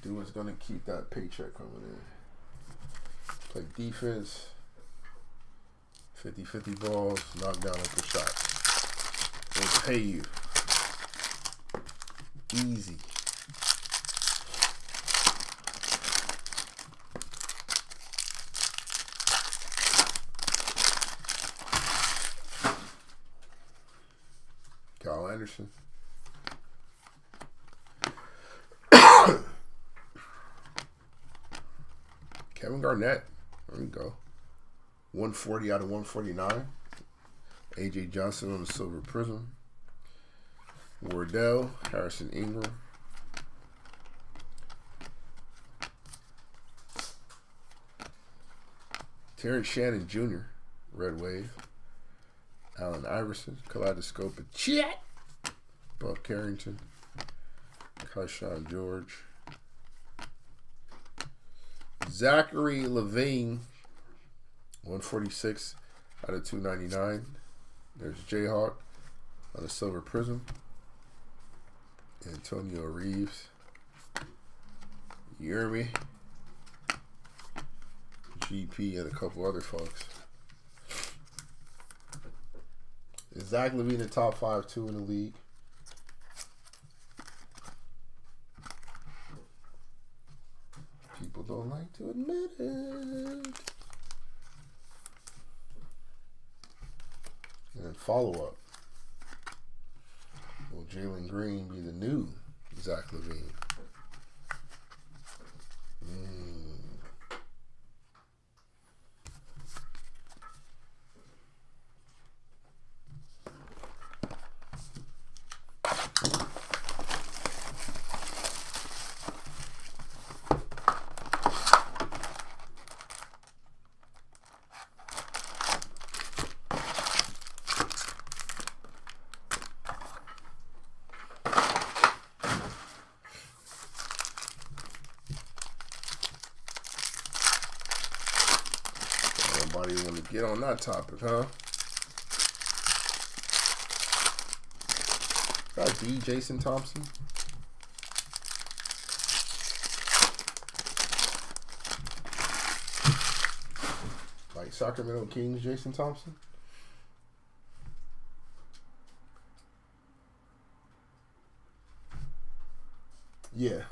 Do what's going to keep that paycheck coming in. Play defense. 50-50 balls, knock down open shots. They'll pay you. Easy. Kyle Anderson. Kevin Garnett. There we go. 140 out of 149. AJ Johnson on the silver Prizm. Wardell, Harrison Ingram. Terrence Shannon Jr., Red Wave. Allen Iverson, Kaleidoscope of Chet. Buck Carrington. Keyshawn George. Zachary Levine. 146 out of 299. There's Jayhawk on the silver Prizm. Antonio Reeves. Yermy. GP and a couple other folks. Is Zach Levine the top 5-2 in the league? People don't like to admit it. And follow up. Will Jaylen Green be the new Zach Levine? Nobody want to get on that topic, huh? That D. Jason Thompson. Like Sacramento Kings, Jason Thompson. Yeah.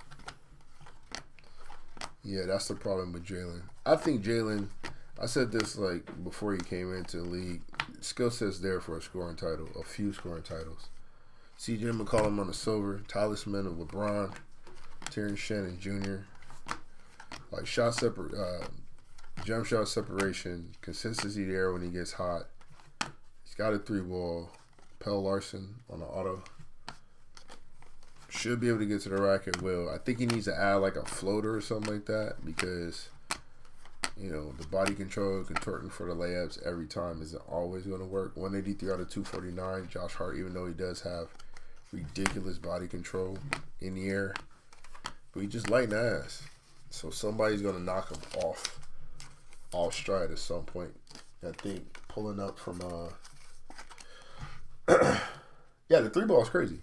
Yeah, that's the problem with Jaylen. I think Jaylen, I said this like before he came into the league, skill set's there for a scoring title, a few scoring titles. CJ McCollum on the silver, Talisman of LeBron, Terrence Shannon Jr. Like jump shot separation, consistency there when he gets hot. He's got a 3-ball. Pell Larson on the auto. Should be able to get to the rack at will. I think he needs to add like a floater or something like that because, you know, the body control, contorting for the layups every time isn't always going to work. 183 out of 249. Josh Hart, even though he does have ridiculous body control in the air, but he just lighting ass. So somebody's going to knock him off stride at some point. I think pulling up from yeah, the 3-ball is crazy.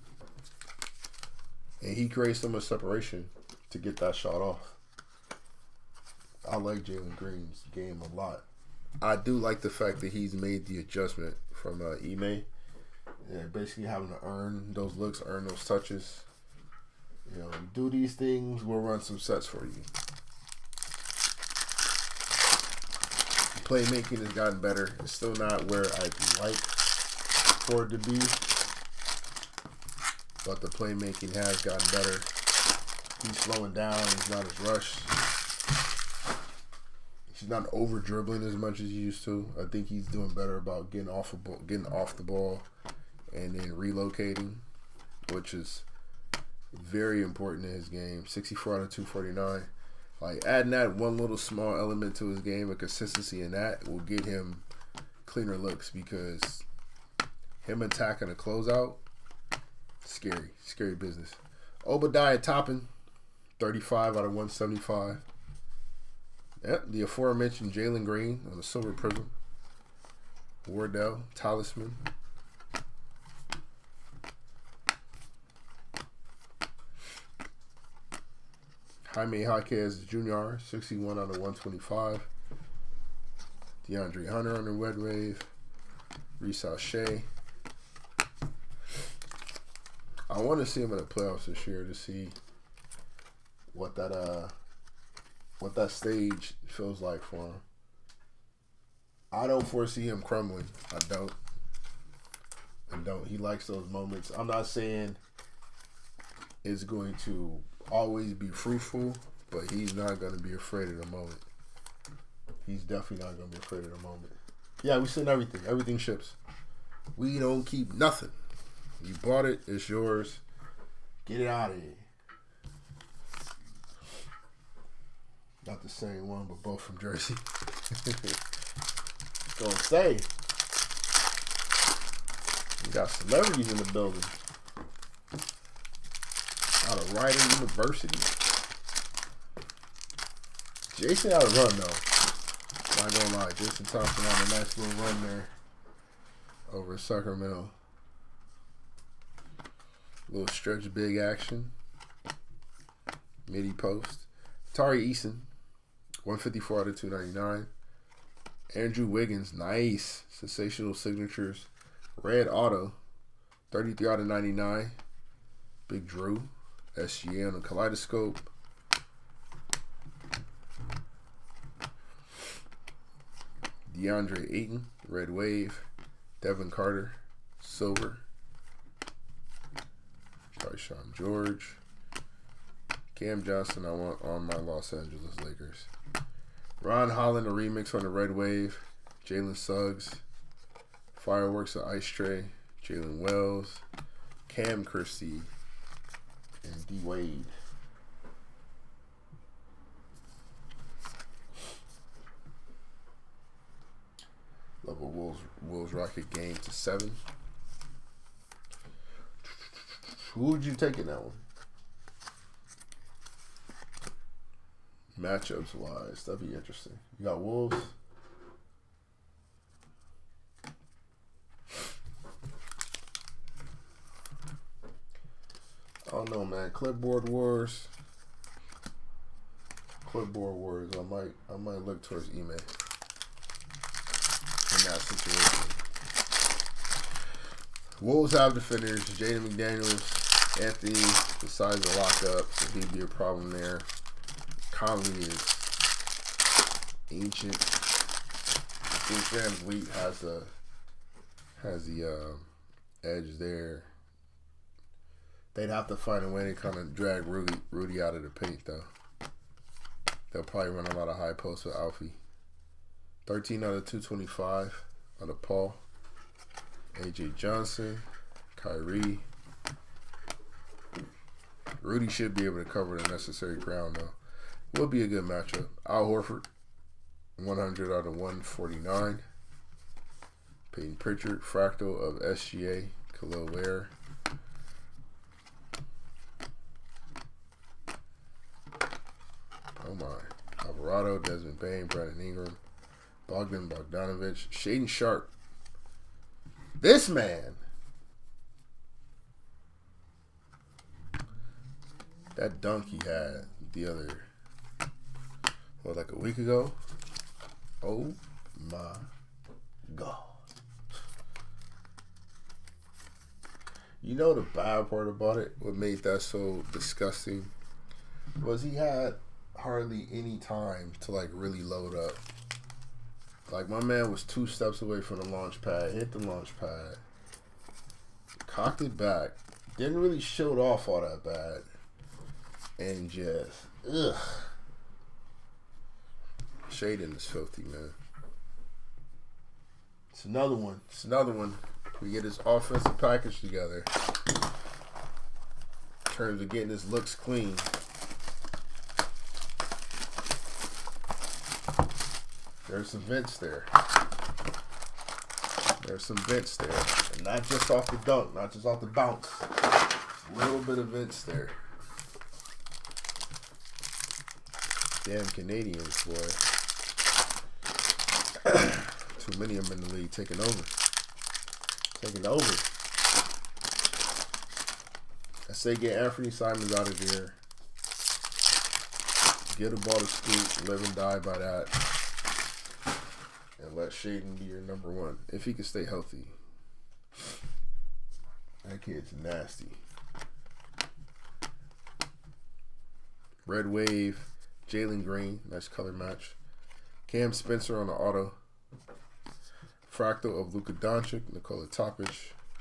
And he creates so much separation to get that shot off. I like Jaylen Green's game a lot. I do like the fact that he's made the adjustment from Ime Yeah, basically having to earn those looks, earn those touches. You know, do these things, we'll run some sets for you. Playmaking has gotten better. It's still not where I'd like for it to be, but the playmaking has gotten better. He's slowing down. He's not as rushed. He's not over dribbling as much as he used to. I think he's doing better about getting off the ball, and then relocating, which is very important in his game. 64 out of 249. Like, adding that one little small element to his game, a consistency in that, will get him cleaner looks, because him attacking a closeout, scary business. Obadiah Toppin, 35 out of 175. Yep, the aforementioned Jaylen Green on the silver Prizm. Wardell, Talisman. Jaime Jaquez Jr., 61 out of 125. DeAndre Hunter on the Red Wave. Reese Shea. I want to see him in the playoffs this year to see what that stage feels like for him. I don't foresee him crumbling. I don't. He likes those moments. I'm not saying it's going to always be fruitful, but he's not going to be afraid of the moment. He's definitely not going to be afraid of the moment. Yeah, we send everything. Everything ships. We don't keep nothing. You bought it. It's yours. Get it out of here. Not the same one, but both from Jersey. Gonna say. We got celebrities in the building. Out of Rider University. Jason had a run, though. Not gonna lie. Jason Thompson had a nice little run there over Sacramento. Little stretch big action. Midi post. Tari Eason, 154 out of 299. Andrew Wiggins, nice. Sensational signatures. Red auto, 33 out of 99. Big Drew, SGA on the Kaleidoscope. DeAndre Ayton, Red Wave. Devin Carter, silver. Sean George. Cam Johnson, I want on my Los Angeles Lakers. Ron Holland, a remix on the Red Wave. Jalen Suggs. Fireworks, of Ice Tray. Jalen Wells. Cam Christie. And D. Wade. Love a Wolves Rocket game to 7. Who would you take in that one? Matchups wise, that'd be interesting. You got Wolves. I don't know, man. Clipboard Wars. I might look towards Ime in that situation. Wolves have defenders. Jaden McDaniels, Anthony, the size of lockup, so he'd be a problem there. Conley is ancient. I think Van Vliet has the edge there. They'd have to find a way to kind of drag Rudy out of the paint, though. They'll probably run a lot of high posts with Alfie. 13 out of 225 out of Paul. AJ Johnson, Kyrie. Rudy should be able to cover the necessary ground, though. Will be a good matchup. Al Horford, 100 out of 149. Peyton Pritchard, Fractal of SGA, Khalil Ware. Oh my. Alvarado, Desmond Bain, Brandon Ingram, Bogdan Bogdanovic, Shaedon Sharp. This man. That dunk he had the other, like a week ago. Oh my God. You know the bad part about it, what made that so disgusting, was he had hardly any time to like really load up. Like my man was 2 steps away from the launch pad, hit the launch pad, cocked it back, didn't really show it off all that bad, and just shading is filthy, man. It's another one. It's another one. We get his offensive package together. In terms of getting his looks clean. There's some vents there. There's some vents there. And not just off the dunk, not just off the bounce. A little bit of vents there. Damn Canadians, boy. Too many of them in the league taking over. Taking over. I say get Anthony Simons out of there. Get a ball to Scoot. Live and die by that. And let Shaden be your number 1. If he can stay healthy. That kid's nasty. Red Wave. Jaylen Green. Nice color match. Cam Spencer on the auto. Fractal of Luka Doncic, Nikola Topic,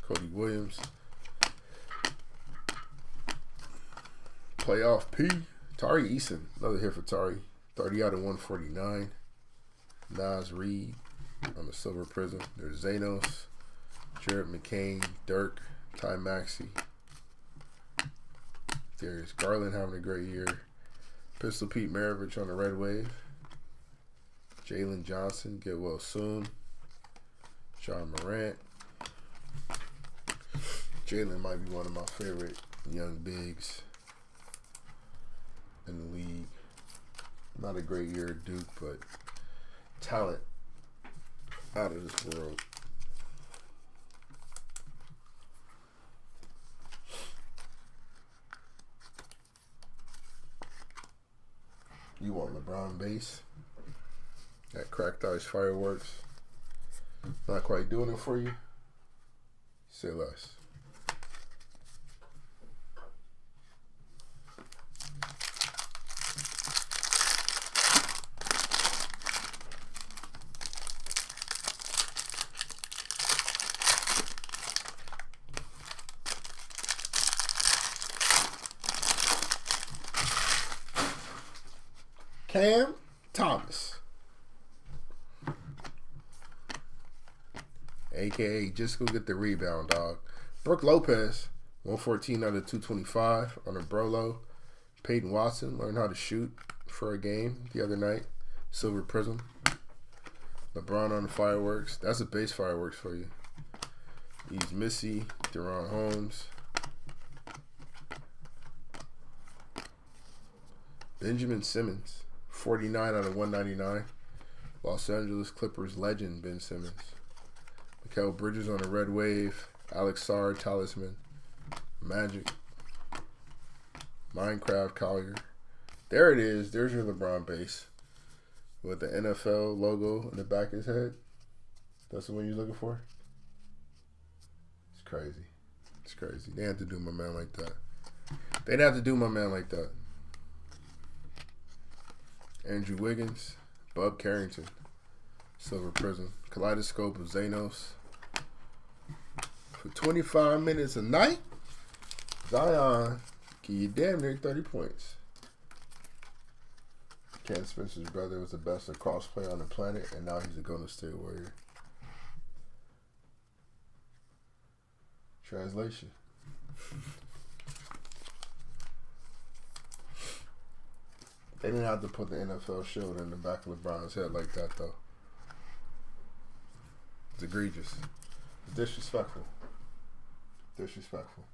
Cody Williams. Playoff P. Tari Eason, another hit for Tari. 30 out of 149. Nas Reed on the silver Prizm. There's Zanos, Jared McCain, Dirk, Ty Maxey. Darius Garland having a great year. Pistol Pete Maravich on the red wave. Jalen Johnson, get well soon. John Morant. Jalen might be one of my favorite young bigs in the league. Not a great year at Duke, but talent out of this world. You want LeBron base? That cracked ice fireworks. Not quite doing it for you. Say less. Cam Thomas, a.k.a. just go get the rebound, dog. Brooke Lopez, 114 out of 225 on a Brolo. Peyton Watson learned how to shoot for a game the other night. Silver Prizm. LeBron on the fireworks. That's a base fireworks for you. He's Missy, Deron Holmes. Benjamin Simmons. 49 out of 199. Los Angeles Clippers legend Ben Simmons. Mikal Bridges on the red wave. Alex Sarr, Talisman. Magic. Minecraft Collier. There it is. There's your LeBron base. With the NFL logo in the back of his head. That's the one you're looking for? It's crazy. It's crazy. They have to do my man like that. They'd have to do my man like that. Andrew Wiggins, Bub Carrington, Silver Prizm, Kaleidoscope of Zanos. For 25 minutes a night, Zion give you damn near 30 points. Cam Spencer's brother was the best lacrosse player on the planet, and now he's a Golden State Warrior. Translation. They didn't have to put the NFL shield in the back of LeBron's head like that, though. It's egregious. It's disrespectful. Disrespectful.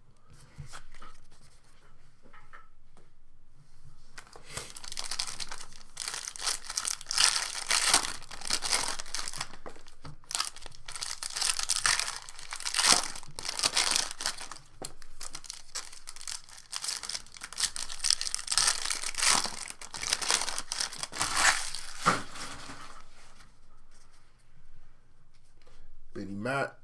Benny Matt.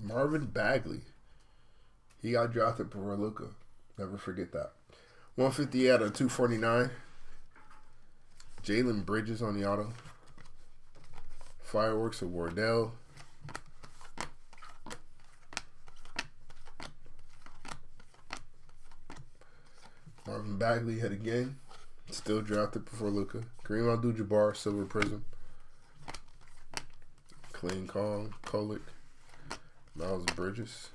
Marvin Bagley. He got drafted before Luka. Never forget that. 150 out of 249. Jalen Bridges on the auto. Fireworks of Wardell. Marvin Bagley hit again. Still drafted before Luka. Kareem Abdul-Jabbar, Silver Prizm. Clean Kong, Kolek. Miles Bridges.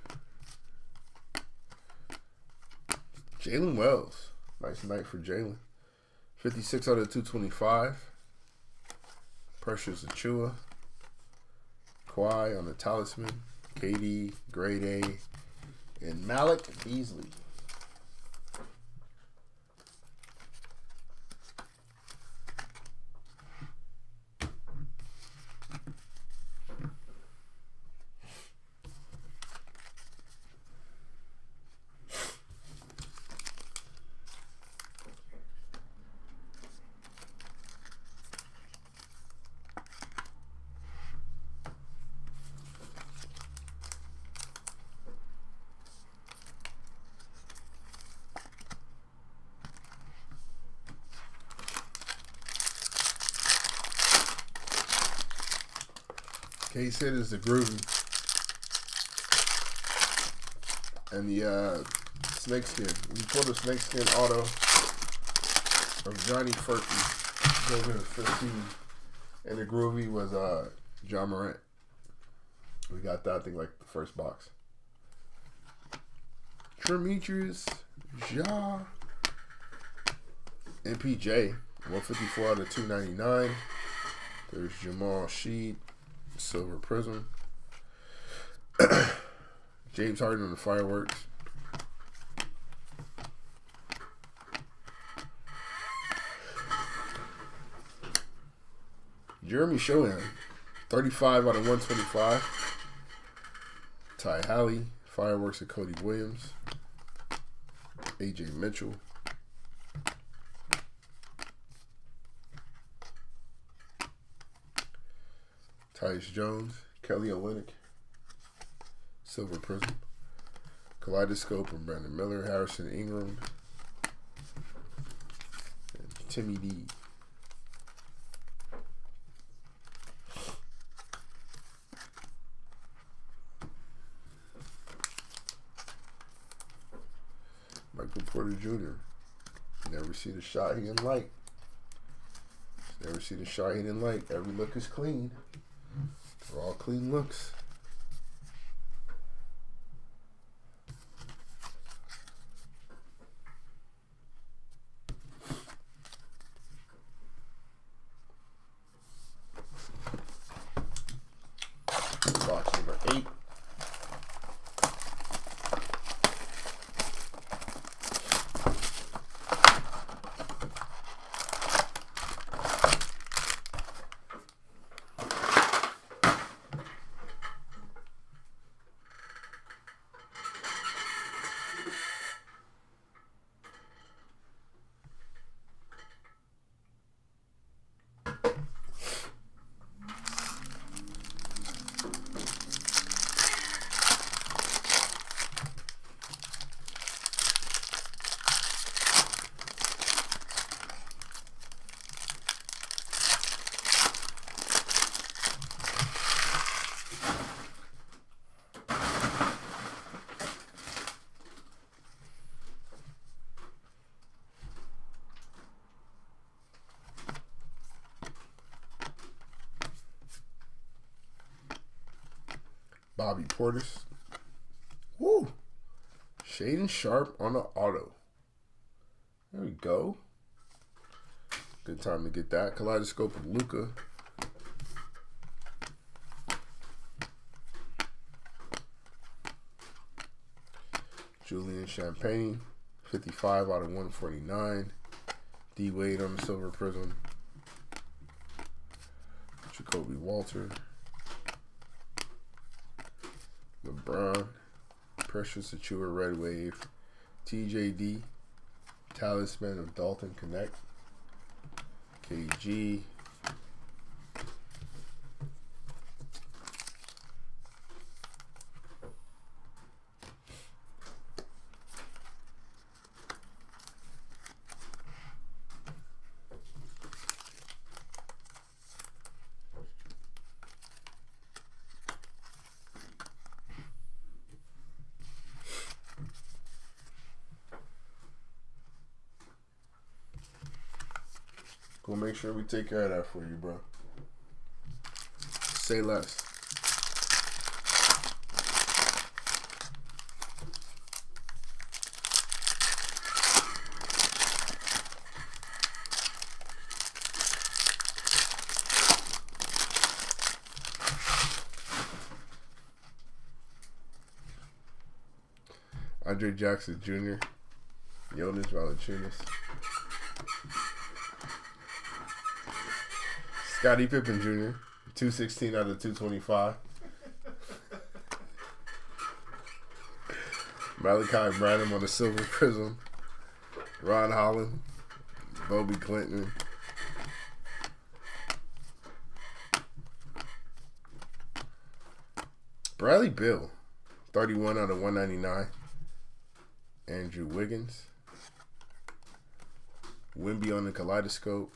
Jalen Wells. Nice night for Jalen. 56 out of 225. Precious Achua. Kawhi on the Talisman. KD, Grade A. And Malik Beasley. Case hit is the Groovy. And the Snakeskin. We pulled a Snakeskin auto of Johnny Furphy. Goes in 15. And the Groovy was John Morant. We got that, I think, like the first box. Demetrius Ja. MPJ. 154 out of 299. There's Jamal Sheed. Silver Prizm. James Harden on the Fireworks. Jeremy Shohan, 35 out of 125. Ty Halley, Fireworks of Cody Williams. AJ Mitchell. Tyus Jones, Kelly Olynyk, Silver Prizm, Kaleidoscope and Brandon Miller, Harrison Ingram, and Timmy D. Michael Porter Jr. Never see the shot he didn't like. Never see the shot he didn't like. Every look is clean. They're all clean looks. Box number 8. Bobby Portis. Woo! Shaden Sharp on the auto. There we go. Good time to get that. Kaleidoscope of Luka. Julian Champagne. 55 out of 149. D Wade on the Silver Prizm. Jacoby Walter. LeBron, Precious Achua Red Wave, TJD, Talisman of Dalton Connect, KG, We'll make sure we take care of that for you, bro. Say less. Andre Jackson Jr., Jonas Valanciunas, Scottie Pippen Jr., 216 out of 225. Malachi Branham on the silver prism. Ron Holland, Bobby Clinton. Bradley Beal, 31 out of 199. Andrew Wiggins. Wimby on the kaleidoscope.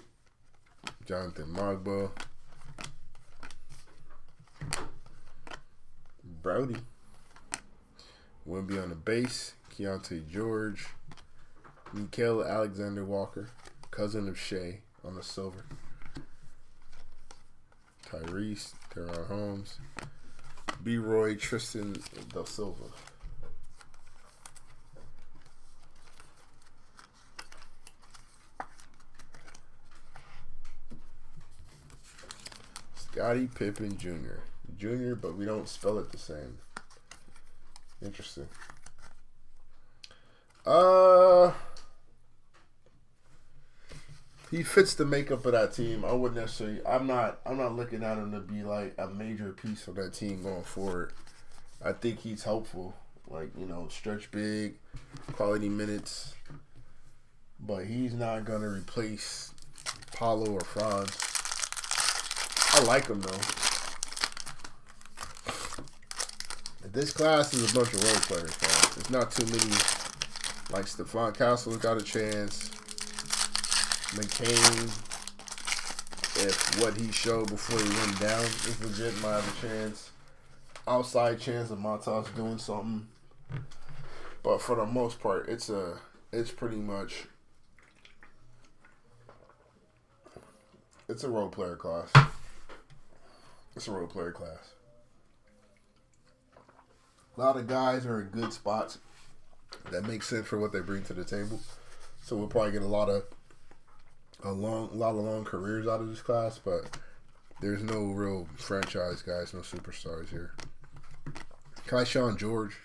Jonathan Mogbo. Brody. Wimby on the base. Keontae George. Nickeil Alexander-Walker. Cousin of Shai on the silver. Tyrese. Teron Holmes. B-Roy Tristan Da Silva. Scottie Pippen Jr. Jr., but we don't spell it the same. Interesting. He fits the makeup of that team. I wouldn't necessarily. I'm not looking at him to be like a major piece of that team going forward. I think he's helpful, like, you know, stretch big, quality minutes, but he's not gonna replace Paulo or Franz. I like him though. This class is a bunch of role players, man. There's not too many. Like Stephon Castle's got a chance. McCain, if what he showed before he went down is legit, might have a chance. Outside chance of Montas doing something. But for the most part, it's pretty much a role player class. It's a role player class. A lot of guys are in good spots that make sense for what they bring to the table. So we'll probably get a lot of long careers out of this class, but there's no real franchise guys, no superstars here. Keyshawn George,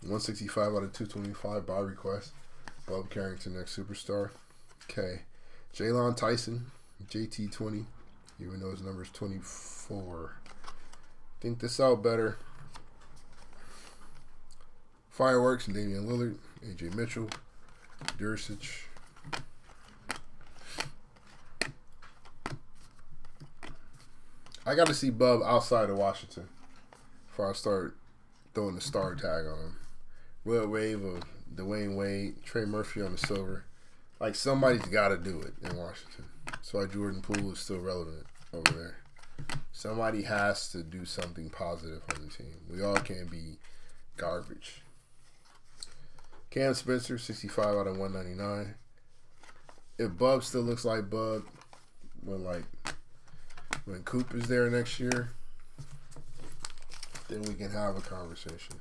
165 out of 225 by request. Bob Carrington, next superstar. Okay. Jalen Tyson, JT20, even though his number is 24. Think this out better. Fireworks and Damian Lillard, AJ Mitchell, Dursic. I got to see Bub outside of Washington before I start throwing the star tag on him. Real wave of Dwayne Wade, Trey Murphy on the silver. Like, somebody's got to do it in Washington. That's why Jordan Poole is still relevant over there. Somebody has to do something positive on the team. We all can't be garbage. Cam Spencer, 65 out of 199. If Bub still looks like Bub, when Coop is there next year, then we can have a conversation.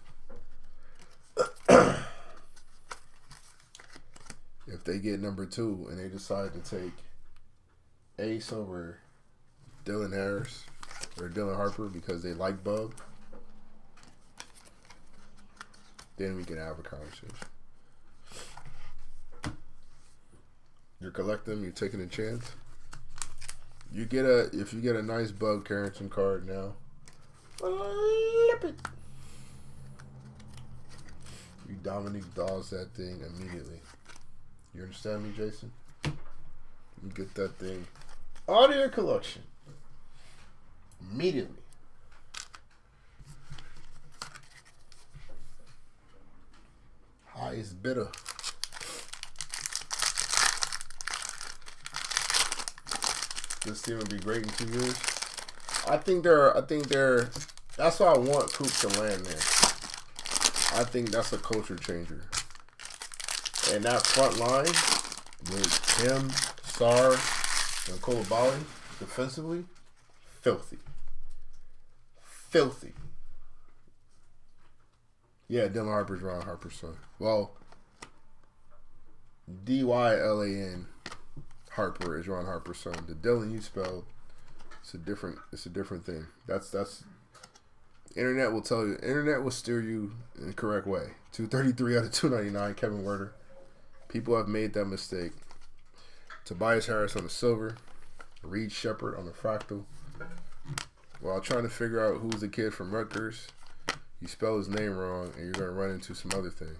If they get number 2 and they decide to take Ace over Dylan Harris or Dylan Harper because they like Bub, then we can have a conversation. You're collecting them, you're taking a chance. If you get a nice Bub Carrington card now, flip it. You Dominic Dawes that thing immediately. You understand me, Jason? You get that thing out of your collection immediately. Highest bidder. This team would be great in 2 years. I think they're. That's why I want Coop to land there. I think that's a culture changer. And that front line with him, Sarr, And Coulibaly, defensively, filthy. Filthy. Yeah, Dylan Harper's Ron Harper's son. Well, Dylan Harper is Ron Harper's son. The Dylan you spelled, it's a different thing. That's internet will tell you. Internet will steer you in the correct way. 233 out of 299. Kevin Werder. People have made that mistake. Tobias Harris on the silver. Reed Shepard on the fractal. While trying to figure out who's the kid from Rutgers, you spell his name wrong, and you're going to run into some other things.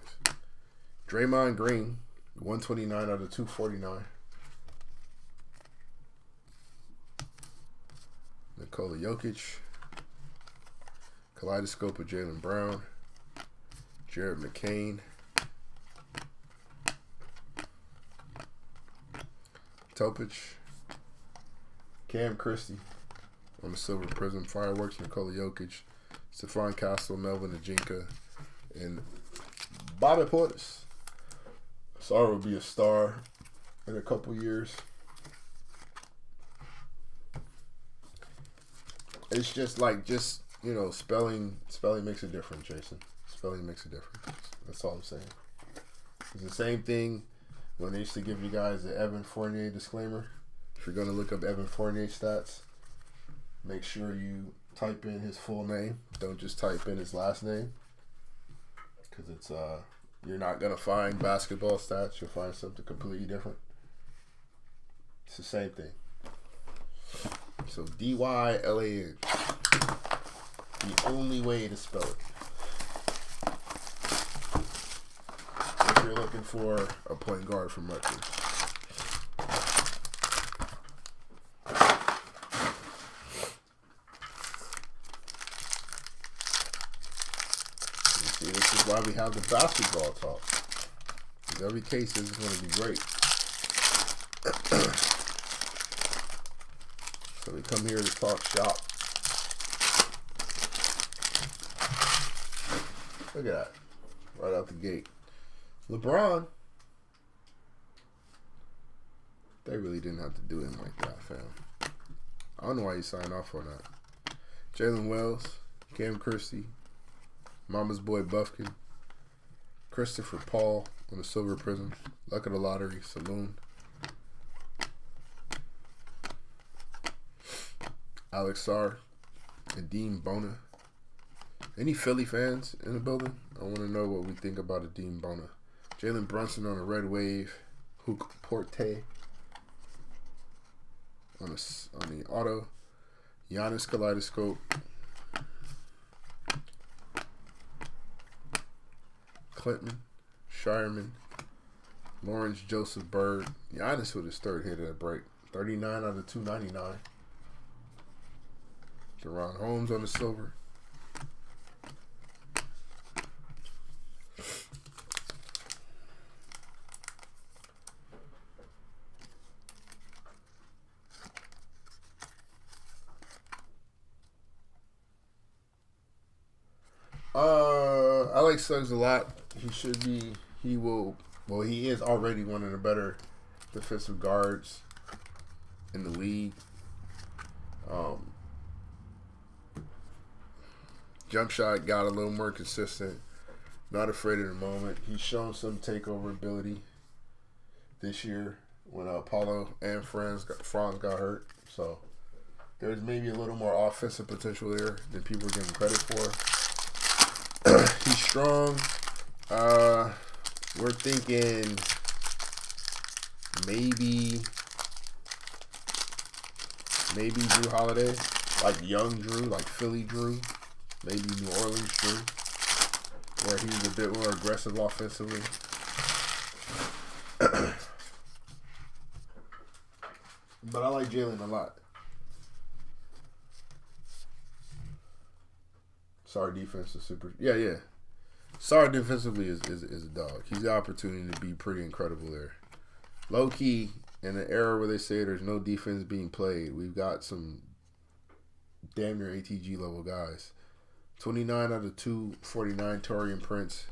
Draymond Green, 129 out of 249. Nikola Jokic. Kaleidoscope of Jaylen Brown. Jared McCain. Topic. Cam Christie on the silver Prizm. Fireworks, Nikola Jokic. Stephon Castle, Melvin Ajinka, and Bobby Portis. Sorry will be a star in a couple years. It's just spelling makes a difference, Jason. Spelling makes a difference. That's all I'm saying. It's the same thing when they used to give you guys the Evan Fournier disclaimer. If you're going to look up Evan Fournier stats, make sure you type in his full name. Don't just type in his last name, because it's you're not gonna find basketball stats. You'll find something completely different. It's the same thing. So Dylan, the only way to spell it. If you're looking for a point guard from Rutgers. This is why we have the basketball talk. Because every case isn't going to be great. So we come here to talk shop. Look at that. Right out the gate. LeBron. They really didn't have to do him like that, fam. I don't know why he signed off on that. Jalen Wells. Cam Christie. Mama's Boy Buffkin. Christopher Paul on the silver Prizm. Luck of the Lottery Saloon. Alex Sarr. And Dean Bona. Any Philly fans in the building? I want to know what we think about Dean Bona. Jalen Brunson on a red wave. Hook Porte on the auto. Giannis Kaleidoscope. Clinton, Shireman, Lawrence Joseph Bird. Giannis with his third hit of the break. 39 out of 299. Deron Holmes on the silver. I like Suggs a lot. He is already one of the better defensive guards in the league. Jump shot got a little more consistent. Not afraid of the moment. He's shown some takeover ability this year when Paulo and Franz got hurt. So there's maybe a little more offensive potential there than people are giving credit for. He's strong. We're thinking maybe Drew Holiday, like young Drew, like Philly Drew, maybe New Orleans Drew, where he's a bit more aggressive offensively. But I like Jalen a lot. Sarr defense is super. Yeah. Sarr defensively is a dog. He's the opportunity to be pretty incredible there. Low key, in an era where they say there's no defense being played, we've got some damn near ATG level guys. 29 out of 249, Torian Prince.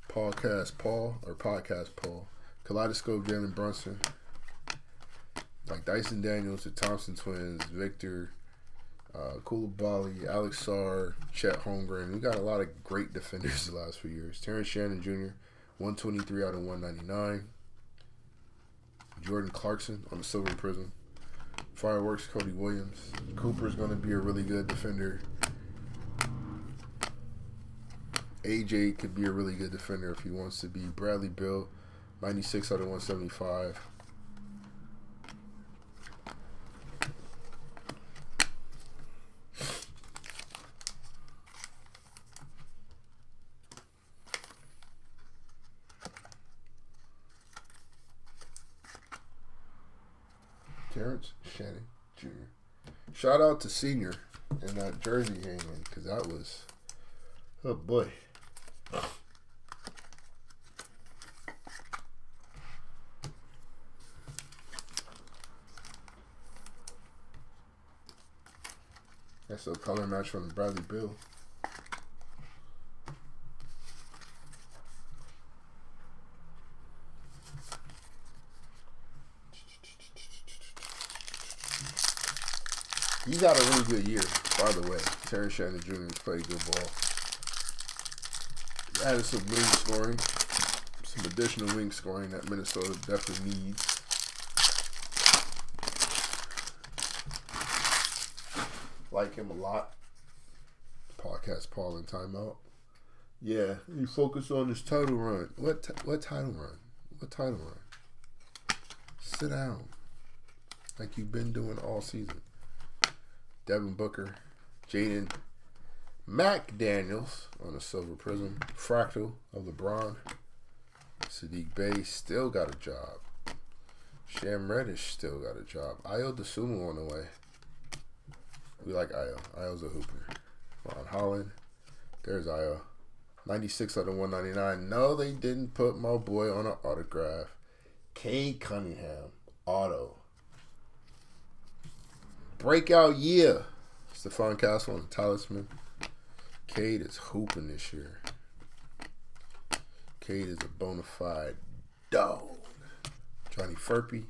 Podcast Paul. Kaleidoscope, Jalen Brunson. like Dyson Daniels, the Thompson twins, Victor, Koulibaly, Alex Sarr, Chet Holmgren. We got a lot of great defenders the last few years. Terrence Shannon Jr., 123 out of 199. Jordan Clarkson on the Silver Prizm. Fireworks, Cody Williams. Cooper's going to be a really good defender. AJ could be a really good defender if he wants to be. Bradley Beal, 96 out of 175. Terrence Shannon Jr. Shout out to Senior in that jersey hanging, because that was, oh boy. That's a color match from Bradley Beal. He's had a really good year, by the way. Terrence Shannon Jr. has played good ball. He added some wing scoring, some additional wing scoring that Minnesota definitely needs. Like him a lot. Podcast Paul in timeout. Yeah, you focus on this title run. What title run? What title run? Sit down. Like you've been doing all season. Devin Booker, Jaden McDaniels on the Silver Prizm. Fractal of LeBron. Sadiq Bey still got a job. Sham Reddish still got a job. Ayo Dosunmu on the way. We like Ayo. Ayo's a hooper. Ron Holland. There's Ayo. 96 out of 199. No, they didn't put my boy on an autograph. Cade Cunningham. Auto. Breakout year. Stephon Castle on the Talisman. Cade is hooping this year. Cade is a bona fide dog. Johnny Furpey.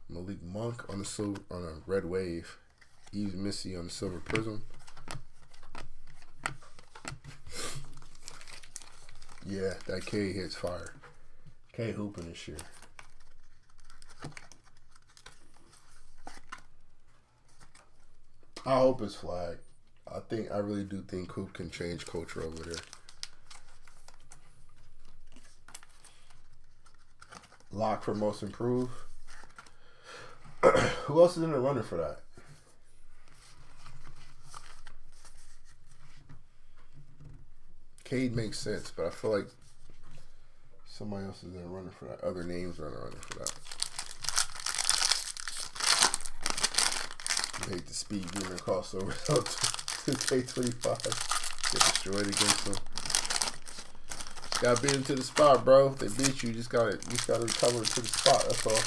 Malik Monk on a red wave. Yves Missy on the Silver Prizm. Yeah, that Cade hits fire. Cade hooping this year. I hope it's flagged. I really do think Coop can change culture over there. Lock for most improved. Who else is in the running for that? Cade makes sense, but I feel like somebody else is in the running for that. Other names are in the running for that. I hate the speed demon crossover to K25. Get destroyed against them. Gotta beat them to the spot, bro. If they beat you, you just gotta recover to the spot. That's all.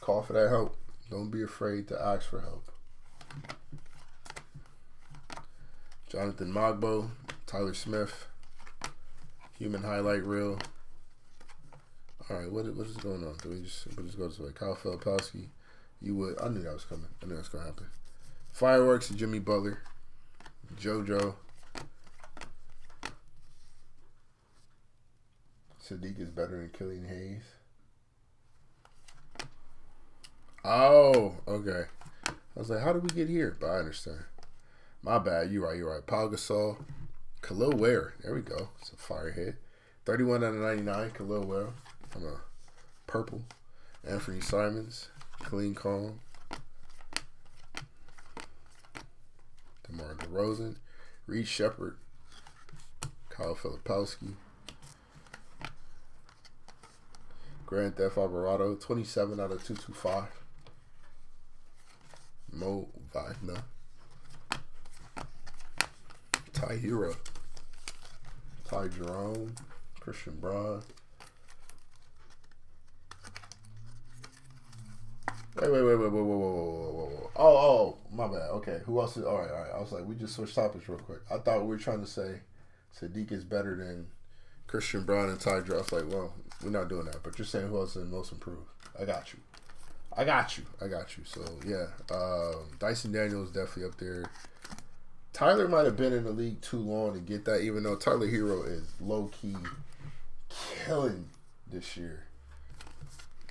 Call for that help. Don't be afraid to ask for help. Jonathan Mogbo, Tyler Smith, Human Highlight Reel. All right, what is going on? We'll just go this way. Kyle Filipowski, I knew that was coming. I knew that was going to happen. Fireworks, Jimmy Butler, JoJo. Sadiq is better than Killian Hayes. Oh, okay. I was like, how did we get here? But I understand. My bad. You're right. Paul Gasol. Khalil Ware. There we go. It's a fire hit. 31 out of 99. Khalil Ware. I'm a purple. Anthony Simons. Clean Calm. DeMar DeRozan. Reed Shepard. Kyle Filipowski. Grand Theft Alvarado. 27 out of 225. Mo Wagner. Ty Hero. Ty Jerome. Christian Braun. Wait. Whoa. Oh, my bad. Okay, who else is... All right. I was like, we just switched topics real quick. I thought we were trying to say Sadiq is better than Christian Brown and Ty Jerome. I was like, well, we're not doing that. But you're saying who else is the most improved? I got you. So, yeah. Dyson Daniels definitely up there. Tyler might have been in the league too long to get that, even though Tyler Hero is low-key killing this year.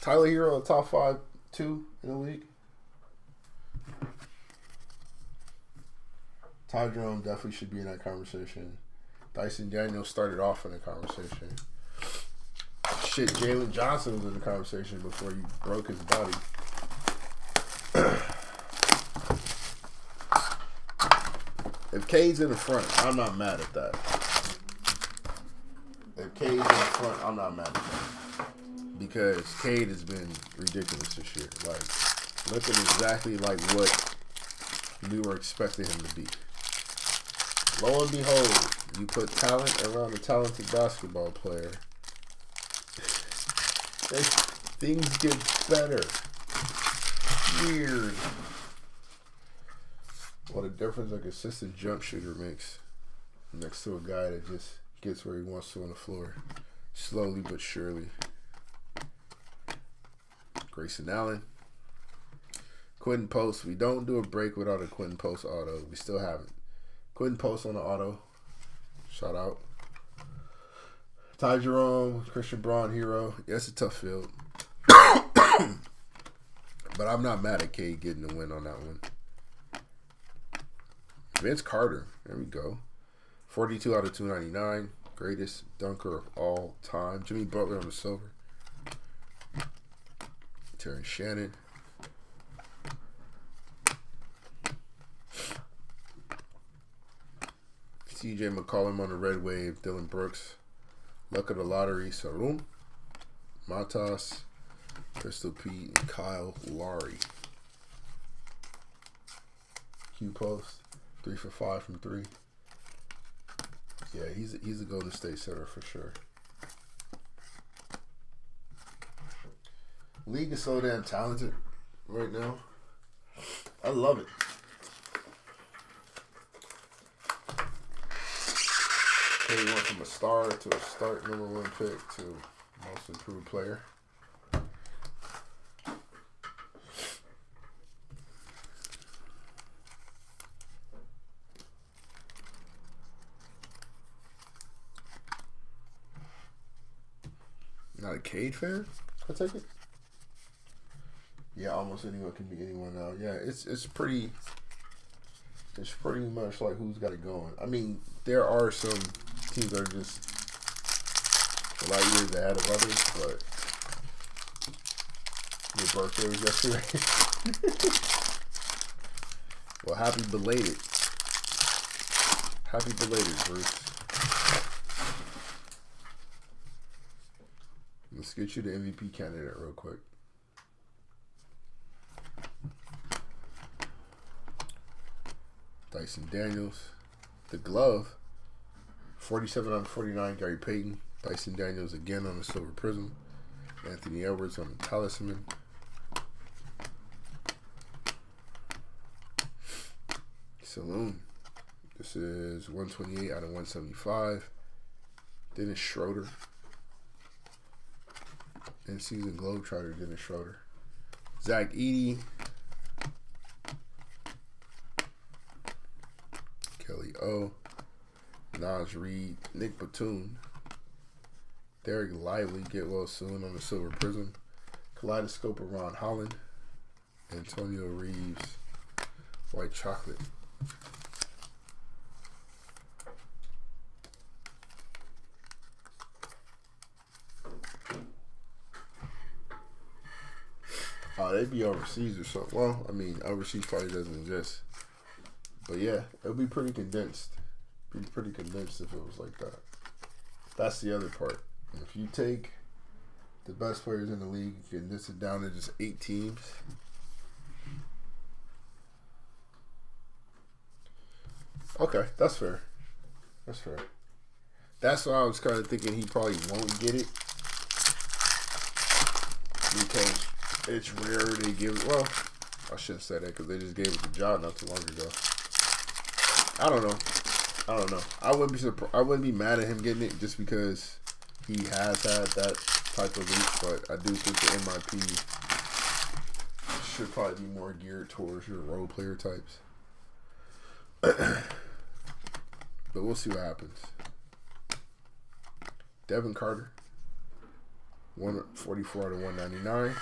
Tyler Hero, a top 5-2 in the league. Ty Jerome definitely should be in that conversation. Dyson Daniels started off in the conversation. Shit, Jalen Johnson was in the conversation before he broke his body. If Cade's in the front, I'm not mad at that. If Cade's in the front, I'm not mad at that. Because Cade has been ridiculous this year. Like, looking exactly like what we were expecting him to be. Lo and behold, you put talent around a talented basketball player. Things get better. Weird. What a difference a consistent jump shooter makes next to a guy that just gets where he wants to on the floor. Slowly but surely. Grayson Allen. Quentin Post. We don't do a break without a Quentin Post auto. We still haven't. Quentin Post on the auto. Shout out. Ty Jerome, Christian Braun, Hero. Yeah, it's a tough field. But I'm not mad at Cade getting the win on that one. Vince Carter. There we go. 42 out of 299. Greatest dunker of all time. Jimmy Butler on the silver. Terrence Shannon. CJ McCollum on the red wave. Dylan Brooks. Luck of the lottery. Sarum. Matas. Crystal Pete. And Kyle Lowry. Q Post. 3 for 5 from 3. Yeah, he's a Golden State center for sure. League is so damn talented right now. I love it. He went from a star to a start #1 pick to most improved player. Not a Cade fan? I take it. Yeah, almost anyone can be anyone now. Yeah, it's pretty much like who's got it going. I mean, there are some teams that are just a lot of years ahead of others, but your birthday was yesterday. Well, happy belated. Happy belated, Bruce. Let's get you the MVP candidate real quick. Dyson Daniels. The glove. 47 out of 49, Gary Payton. Dyson Daniels again on the silver prism. Anthony Edwards on the talisman. Saloon. This is 128 out of 175. Dennis Schroeder. In-season Globetrotter, Dennis Schroeder. Zach Edey. Kelly O. Naj Reed. Nick Batum. Derek Lively, get well soon on the silver prism. Kaleidoscope of Ron Holland. Antonio Reeves. White chocolate. They'd be overseas or something. Well, I mean, overseas probably doesn't exist. But yeah, it would be pretty condensed. Be pretty condensed if it was like that. That's the other part. If you take the best players in the league, you condense it down to just 8 teams. Okay, that's fair. That's fair. That's why I was kind of thinking he probably won't get it. Because it's rare they give it. Well, I shouldn't say that because they just gave it to John not too long ago. I don't know. I wouldn't be surprised. I wouldn't be mad at him getting it just because he has had that type of week, but I do think the MIP should probably be more geared towards your role player types. But we'll see what happens. Devin Carter, 144 out of 199.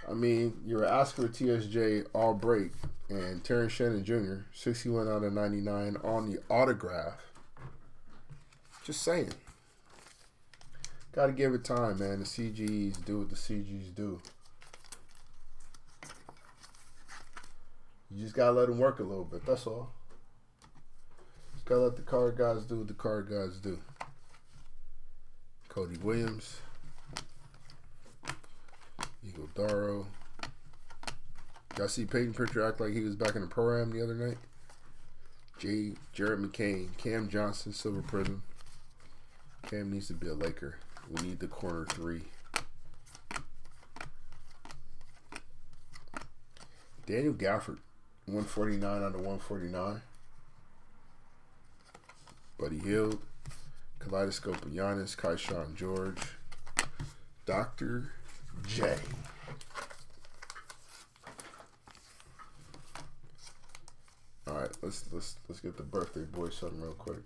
I mean, you're asking for TSJ all break, and Terrence Shannon Jr., 61 out of 99 on the autograph. Just saying. Got to give it time, man. The CGs do what the CGs do. You just got to let them work a little bit. That's all. Just got to let the card guys do what the card guys do. Cody Williams. Eagle Darrow. Y'all see Peyton Pritchard act like he was back in the program the other night? Jared McCain. Cam Johnson, Silver Prizm. Cam needs to be a Laker. We need the corner 3. Daniel Gafford, 149 out of 149. Buddy Hield. Kaleidoscope of Giannis, Kaishawn George. Dr. J. All right, let's get the birthday boy something real quick.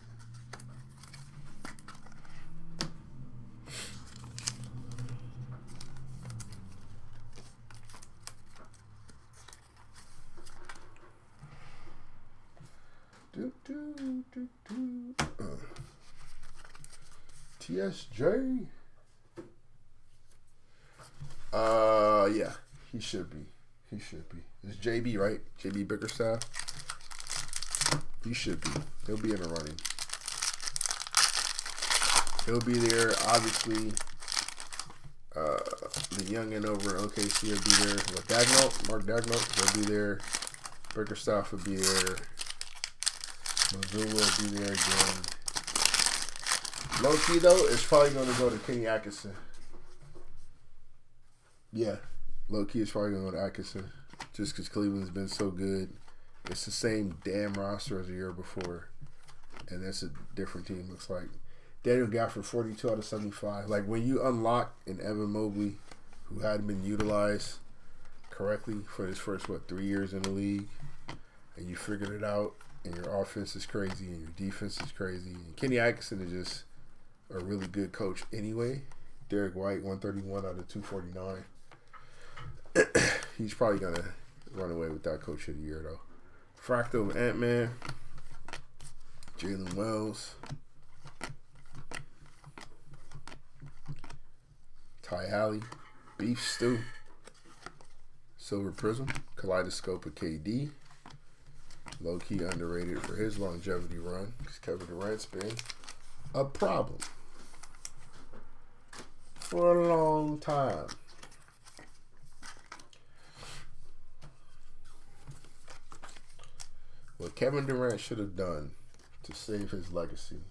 TSJ. Yeah, he should be. He should be. It's JB, right? JB Bickerstaff. He should be. He'll be in the running. He'll be there. Obviously, the youngin over in OKC will be there. With Dagnall, Mark Dagnall, he'll be there. Bickerstaff will be there. Missoula will be there again. Low key though, it's probably going to go to Kenny Atkinson. Yeah, low key it's probably going to go to Atkinson, just because Cleveland's been so good. It's the same damn roster as the year before, and that's a different team. Looks like Daniel Gafford, 42 out of 75. Like when you unlock an Evan Mobley, who hadn't been utilized correctly for his first 3 years in the league, and you figured it out, and your offense is crazy and your defense is crazy, and Kenny Atkinson is just a really good coach anyway. Derek White, 131 out of 249. He's probably gonna run away with that coach of the year though. Fractal of Ant-Man, Jalen Wells, Ty Halley, Beef Stew, Silver Prizm, Kaleidoscope of KD. Low-key underrated for his longevity run, because Kevin Durant's been a problem for a long time. What Kevin Durant should have done to save his legacy,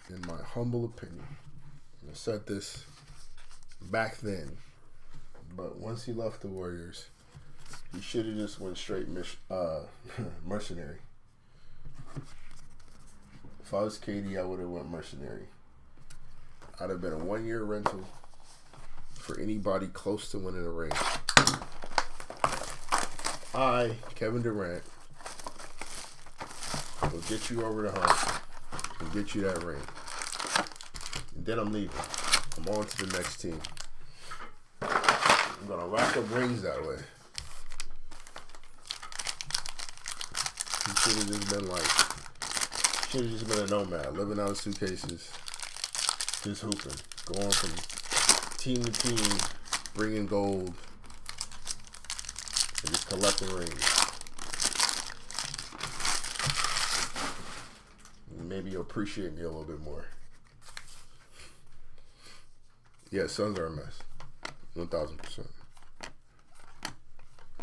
in my humble opinion, I said this back then, but once he left the Warriors, he should have just went straight mercenary. If I was KD, I would have went mercenary. I'd have been a 1-year rental for anybody close to winning a ring. I, Kevin Durant, will get you over the hump and get you that ring. And then I'm leaving. I'm on to the next team. I'm going to rack up rings that way. He should have just been a nomad, living out of suitcases, just hooping, going from team to team, bringing gold, and just collecting rings. Maybe you'll appreciate me a little bit more. Yeah, Suns are a mess. 1,000%.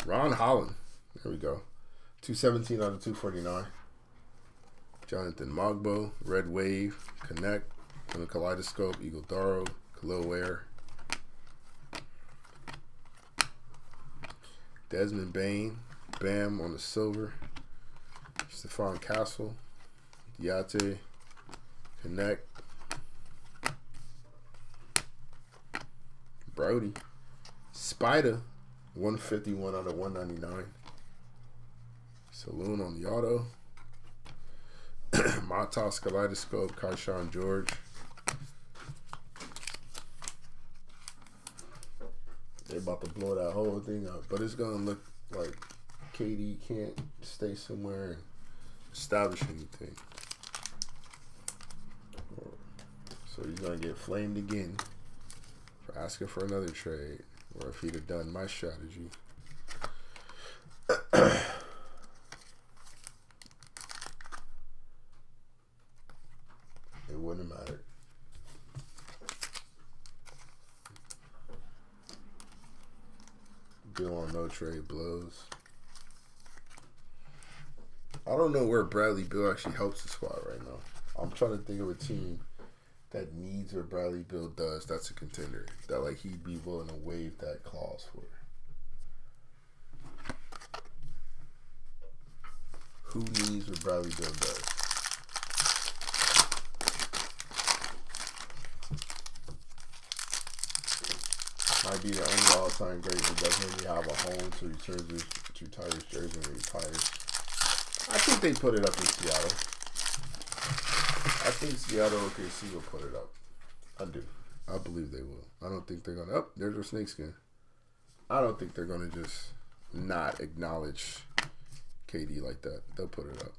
Ron Holland. There we go. 217 out of 249. Jonathan Mogbo, Red Wave, Connect, on the Kaleidoscope, Eagle Darrow, Khalil Ware. Desmond Bain, Bam on the silver. Stephon Castle, Diate, Connect. Brody. Spider, 151 out of 199. Saloon on the auto. Matas Kaleidoscope, Kaishan George. They're about to blow that whole thing up. But it's going to look like KD can't stay somewhere and establish anything. So he's going to get flamed again for asking for another trade. Or if he'd have done my strategy. It wouldn't have mattered. Bill on no trade blows. I don't know where Bradley Beal actually helps the squad right now. I'm trying to think of a team that needs what Bradley Beal does. That's a contender. That like he'd be willing to waive that clause for. Who needs what Bradley Beal does? Might be the only all-time great who doesn't really have a home, so he retires his jersey and retires. I think they put it up in Seattle. I think Seattle OKC will put it up. I do. I believe they will. I don't think they're going to. Oh, there's a snakeskin. I don't think they're going to just not acknowledge KD like that. They'll put it up.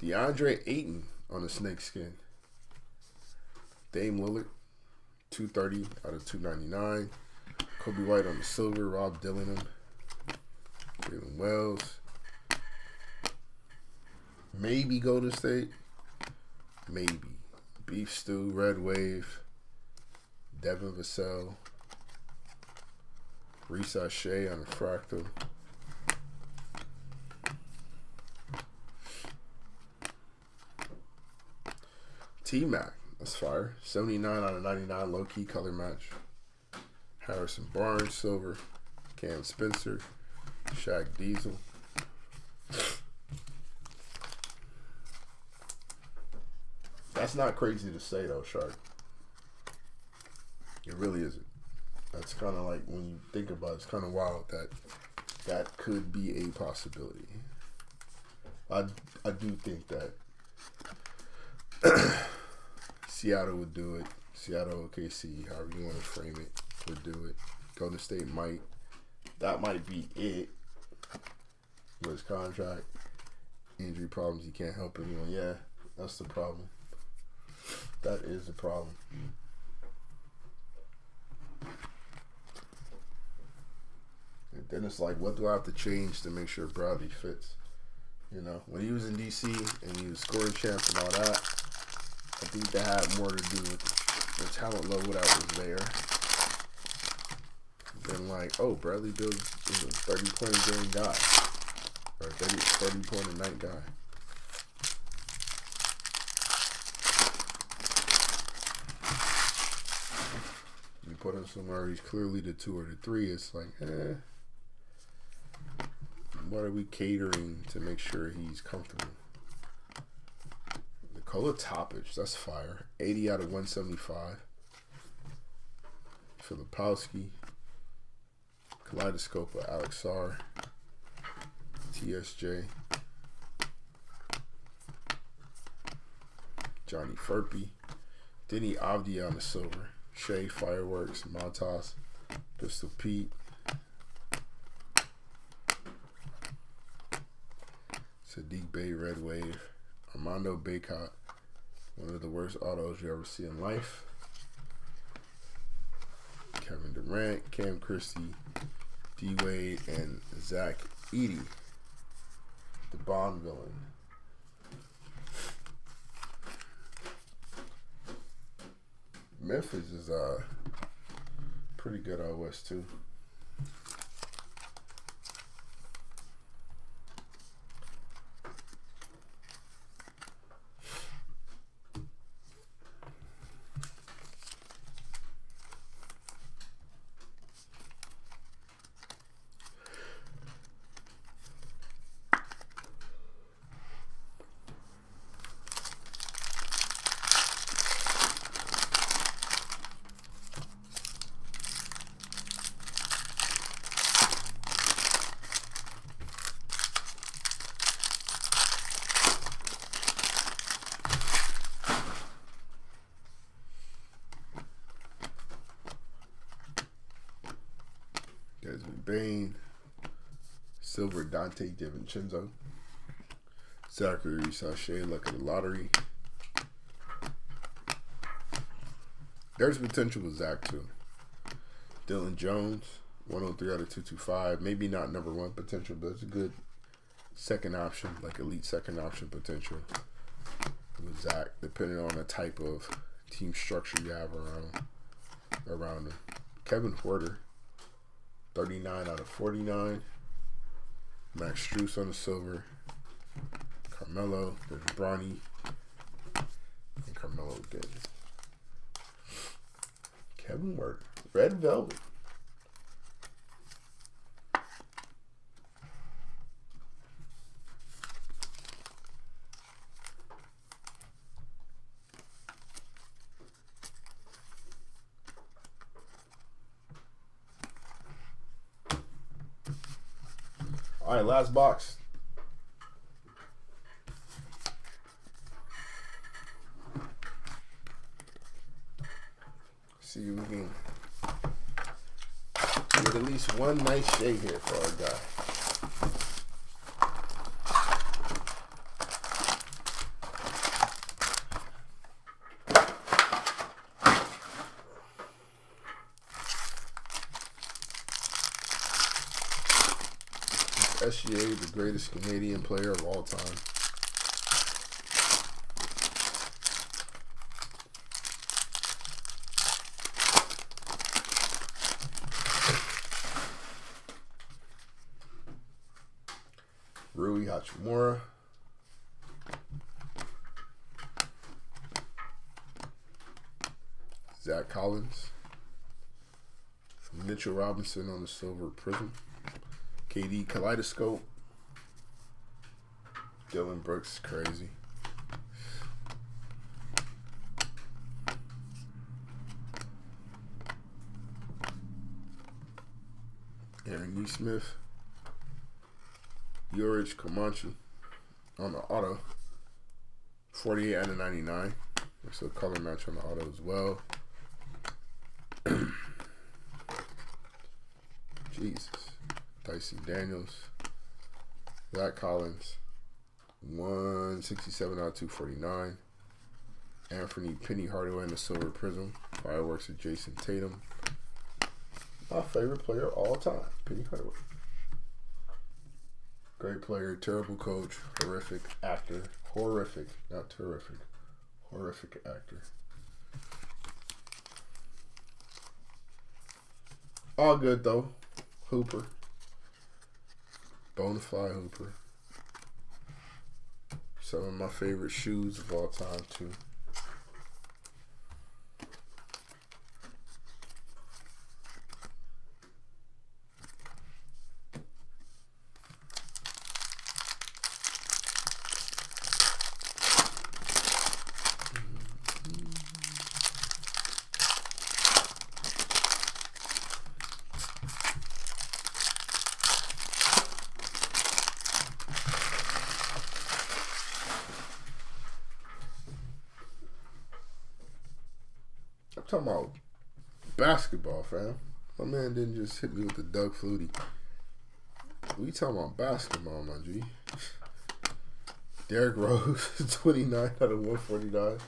DeAndre Ayton on the snakeskin. Dame Lillard, 230 out of 299. Kobe White on the silver. Rob Dillingham. Jalen Wells. Maybe Golden State. Maybe. Beef Stew, Red Wave. Devin Vassell. Reese Shea on the fractal. T-Mac. That's fire. 79 out of 99 low-key color match. Harrison Barnes, silver. Cam Spencer. Shaq Diesel. That's not crazy to say, though, Shark. It really isn't. That's kind of like, when you think about it, it's kind of wild that that could be a possibility. I do think that Seattle would do it. Seattle, OKC, however you want to frame it, would do it. Golden State might. That might be it. With his contract. Injury problems, he can't help anyone. Yeah, that's the problem. That is the problem. And then it's like, what do I have to change to make sure Bradley fits? You know, when he was in DC and he was scoring champs and all that, I think that had more to do with the talent level that was there. Than like, oh, Bradley Beal is a 30-point a game guy. Or 30-point a night guy. You put him somewhere he's clearly the 2 or the 3, it's like, what are we catering to make sure he's comfortable? Nikola Topic, that's fire. 80 out of 175. Filipowski. Kaleidoscope of Alex Sarr. TSJ. Johnny Furpy. Denny Avdia on the silver. Shea Fireworks. Montas. Pistol Pete. Sadiq Bey Red Wave. Armando Baycott. One of the worst autos you ever see in life. Kevin Durant. Cam Christie. D-Wade. And Zach Edey. The Bond villain. Memphis is pretty good out west too. Desmond Bain. Silver Dante DiVincenzo. Zachary Sachet, luck of the lottery. There's potential with Zach too. Dylan Jones, 103 out of 225. Maybe not number one potential, but it's a good second option, like elite second option potential with Zach, depending on the type of team structure you have around him. Kevin Porter, 39 out of 49. Max Strus on the silver. Carmelo, there's Bronny, and Carmelo again. Kevin Porter, Red Velvet. All right, last box. See if we can get at least one nice shade here for our guy. SGA, the greatest Canadian player of all time. Rui Hachimura. Zach Collins. Mitchell Robinson on the silver Prizm. KD Kaleidoscope. Dylan Brooks, crazy. Aaron Neesmith. Yorich Comanche on the auto. 48 out of 99. There's a color match on the auto as well. Jesus. Tyson Daniels. Zach Collins. 167 out of 249. Anthony Penny Hardaway in the silver Prizm. Fireworks of Jason Tatum. My favorite player of all time, Penny Hardaway. Great player, terrible coach, horrific actor. Horrific, not terrific. Horrific actor. All good though. Hooper. Bonafide Hooper. Some of my favorite shoes of all time too. I'm talking about basketball, fam. My man didn't just hit me with the Doug Flutie. We talking about basketball, my G. Derrick Rose, 29 out of 149.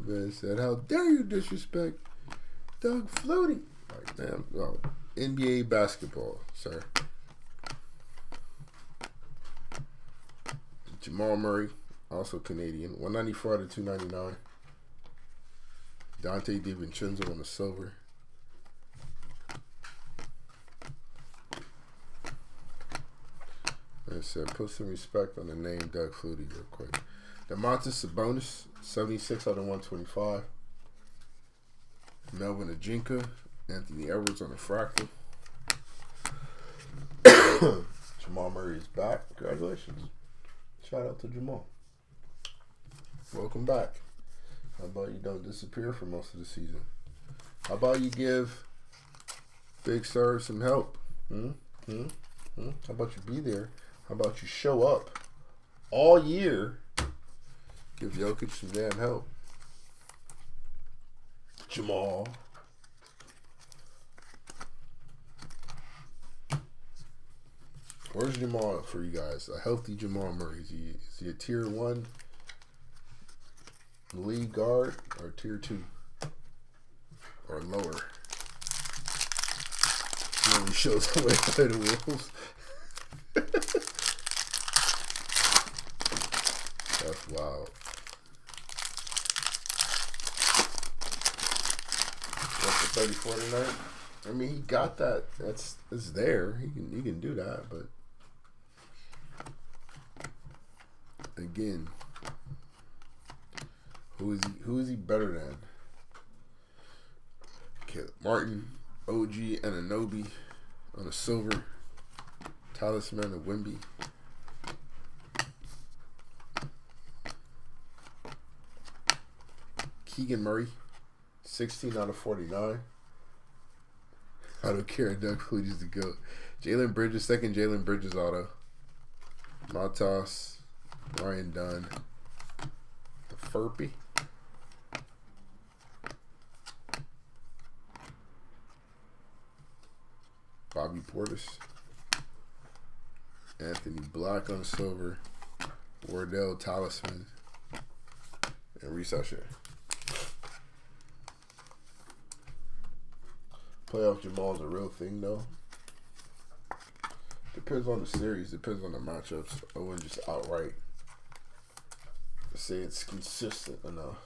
My man said, "How dare you disrespect Doug Flutie?" Like, damn, no. NBA basketball, sir. Jamal Murray, also Canadian, 194 out of 299. Dante DiVincenzo on the silver. I said, put some respect on the name Doug Flutie real quick. Domantas Sabonis, 76 out of 125. Melvin Ajinka, Anthony Edwards on the fractal. Jamal Murray is back. Congratulations. Shout out to Jamal. Welcome back. How about you don't disappear for most of the season? How about you give Big Sir some help? How about you be there? How about you show up all year? Give Jokic some damn help. Jamal. Where's Jamal for you guys? A healthy Jamal Murray. Is he a tier 1 league guard or tier 2? Or lower? He only shows the way to play the Wolves. That's wild. That's the 34 tonight. I mean, he got that. It's there. He can do that, but again, who is he better than? Caleb Martin, OG Anunoby on a silver. Talisman of Wemby. Keegan Murray, 16 out of 49. I don't care. Doug Flutie to go. Jalen Bridges, second Jalen Bridges auto. Matas, Ryan Dunn, the Furpy. Bobby Portis. Anthony Black on silver. Wardell Talisman. And Reese Usher. Playoff Jamal's a real thing, though. Depends on the series. Depends on the matchups. I wouldn't just outright say it's consistent enough.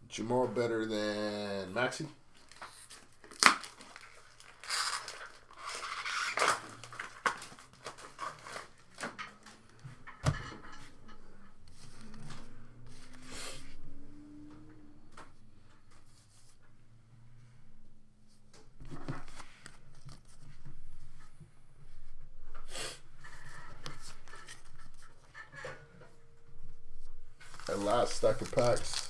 Jamal better than Maxey? That last stack of packs.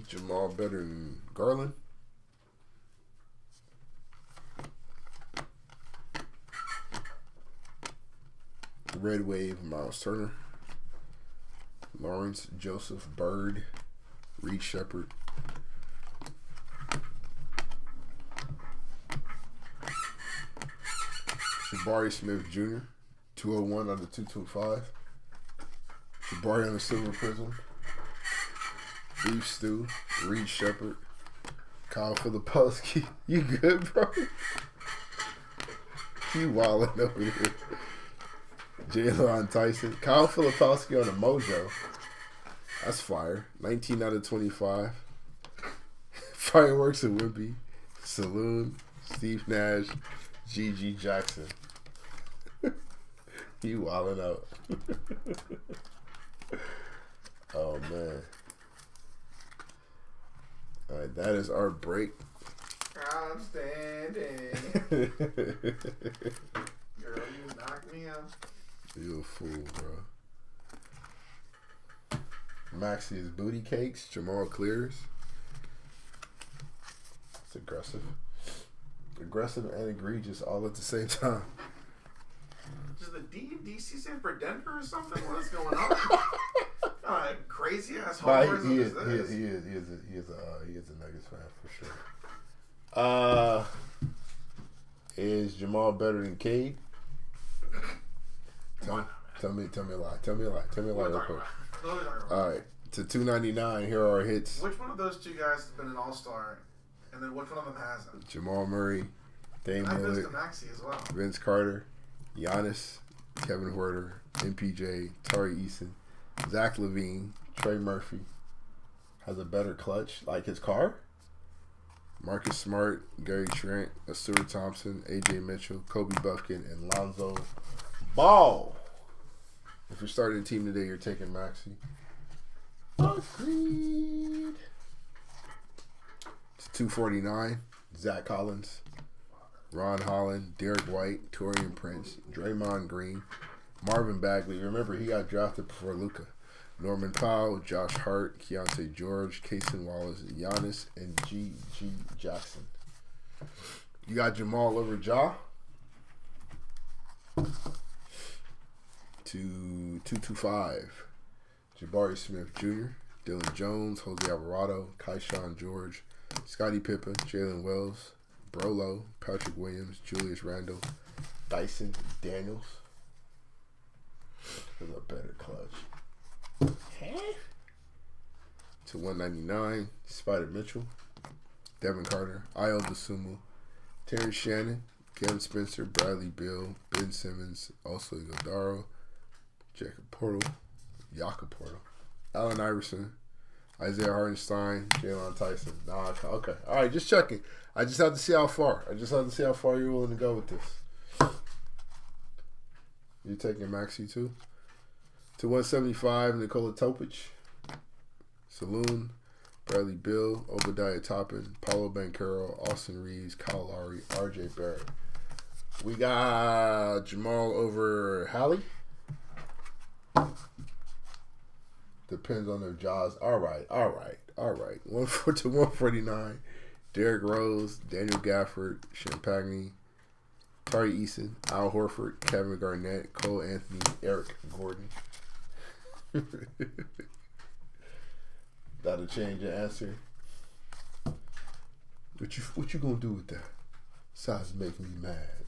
Jamal better than Garland? Red Wave, Miles Turner. Lawrence Joseph Bird. Reed Shepard. Jabari Smith Jr. 201 out of 225. Jabari on the silver prism. Beef Stew. Reed Shepard. Kyle Filipowski. You good, bro? You wildin' over here. Jalen Tyson. Kyle Filipowski on a Mojo. That's fire. 19 out of 25. Fireworks and Wimpy. Saloon. Steve Nash. G.G. Jackson. You wildin' out. Oh, man. All right, that is our break. Outstanding. Girl, you knocked me out. You a fool, bro. Maxey is booty cakes. Jamal clears. It's aggressive. Aggressive and egregious all at the same time. Is the DC stand for Denver or something? What's going on? Crazy ass homerism is this? He is a Nuggets fan for sure. Is Jamal better than Cade? Tell me a lie. Tell me a lie real quick. All right, to $2.99. Here are our hits. Which one of those two guys has been an all-star, and then which one of them hasn't? Jamal Murray, Dame Lillard, Maxey as well. Vince Carter, Giannis, Kevin Huerter, MPJ, Tari Eason, Zach LaVine, Trey Murphy. Has a better clutch, like his car. Marcus Smart, Gary Trent, Asura Thompson, AJ Mitchell, Kobe Buffkin, and Lonzo Ball. If you're starting a team today, you're taking Maxey. Agreed. It's $2.49. Zach Collins, Ron Holland, Derek White, Torian Prince, Draymond Green, Marvin Bagley. Remember, he got drafted before Luka. Norman Powell, Josh Hart, Keontae George, Cason Wallace, Giannis, and G.G. Jackson. You got Jamal over Ja. To 225. Jabari Smith Jr., Dylan Jones, Jose Alvarado, Keyshawn George, Scottie Pippen, Jalen Wells, Brolo, Patrick Williams, Julius Randle, Dyson Daniels. There's a better clutch. To 199, Spider Mitchell, Devin Carter, Ayo Dosunmu, Terrence Shannon, Kevin Spencer, Bradley Beal, Ben Simmons, also Iguodala, Jakob Portal, Allen Iverson, Isaiah Hartenstein, Jalen Tyson. Okay. All right, just checking. I just have to see how far. You're willing to go with this. You taking Maxey too? To 175, Nikola Topic, Saloon, Bradley Beal, Obadiah Toppin, Paulo Banchero, Austin Reeves, Kyle Lowry, R.J. Barrett. We got Jamal over Hallie. Depends on their jaws. All right. 140 to 149. Derrick Rose, Daniel Gafford, Champagne, Tari Eason, Al Horford, Kevin Garnett, Cole Anthony, Eric Gordon. That'll change your answer. What you gonna do with that? Size making me mad.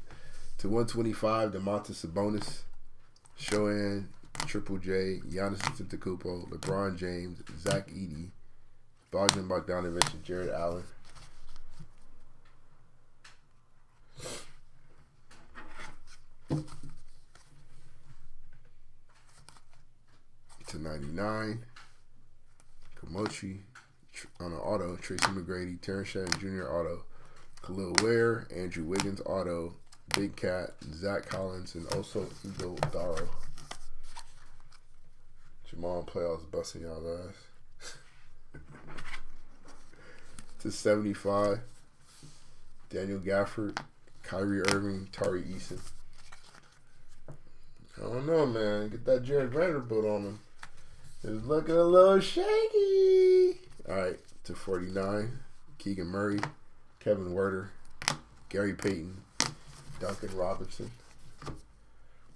To 125, Domantas Sabonis, Shoan, Triple J, Giannis Antetokounmpo, LeBron James, Zach Edey, Bogdan Bogdanovic, and Jared Allen. To 99, Kamochi on an auto, Tracy McGrady, Terrence Shannon Jr. auto, Khalil Ware, Andrew Wiggins auto, Big Cat, Zach Collins, and also Iguodala. Jamal playoffs busting y'all ass. To 75, Daniel Gafford, Kyrie Irving, Tari Eason. I don't know, man. Get that Jared Vanderbilt on him. It's looking a little shaky. All right, to 49, Keegan Murray, Kevin Werder, Gary Payton, Duncan Robinson.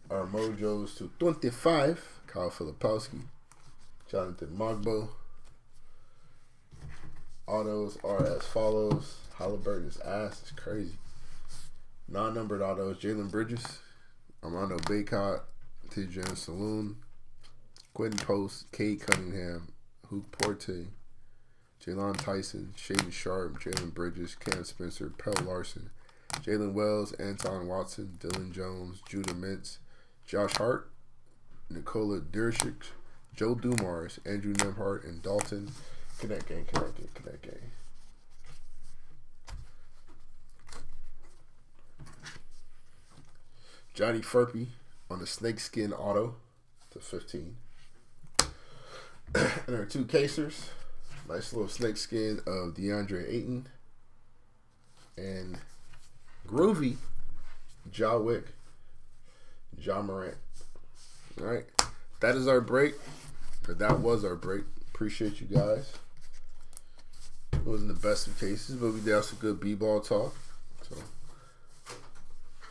Our Mojos to 25, Kyle Filipowski, Jonathan Mogbo. Autos are as follows. Halliburton's ass is crazy. Non-numbered autos, Jalen Bridges, Armando Baycott, Tijan Saloon, Quentin Post, Cade Cunningham, Hook Porte, Jalen Tyson, Shaden Sharp, Jalen Bridges, Cam Spencer, Pell Larson, Jalen Wells, Anton Watson, Dylan Jones, Judah Mintz, Josh Hart, Nikola Dirchik, Joe Dumars, Andrew Nemhart, and Dalton. Connect game. Johnny Furpy on the snakeskin auto to 15. And there are two casers. Nice little snakeskin of DeAndre Ayton and Groovy Ja Wick, Ja Morant. All right, that is our break. Or that was our break. Appreciate you guys. It wasn't the best of cases, but we did have some good b-ball talk. So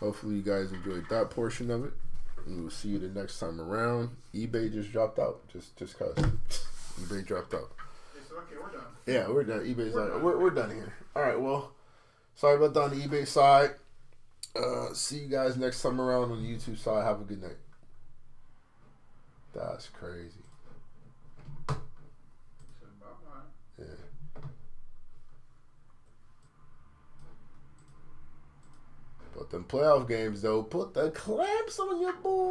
hopefully you guys enjoyed that portion of it. And we'll see you the next time around. eBay just dropped out. Just cause eBay dropped out. Okay, we're done. Yeah, we're done. eBay's done. We're done here. All right. Well, sorry about that on the eBay side. See you guys next time around on the YouTube side. Have a good night. That's crazy. Yeah. But them playoff games though, put the clamps on your boy.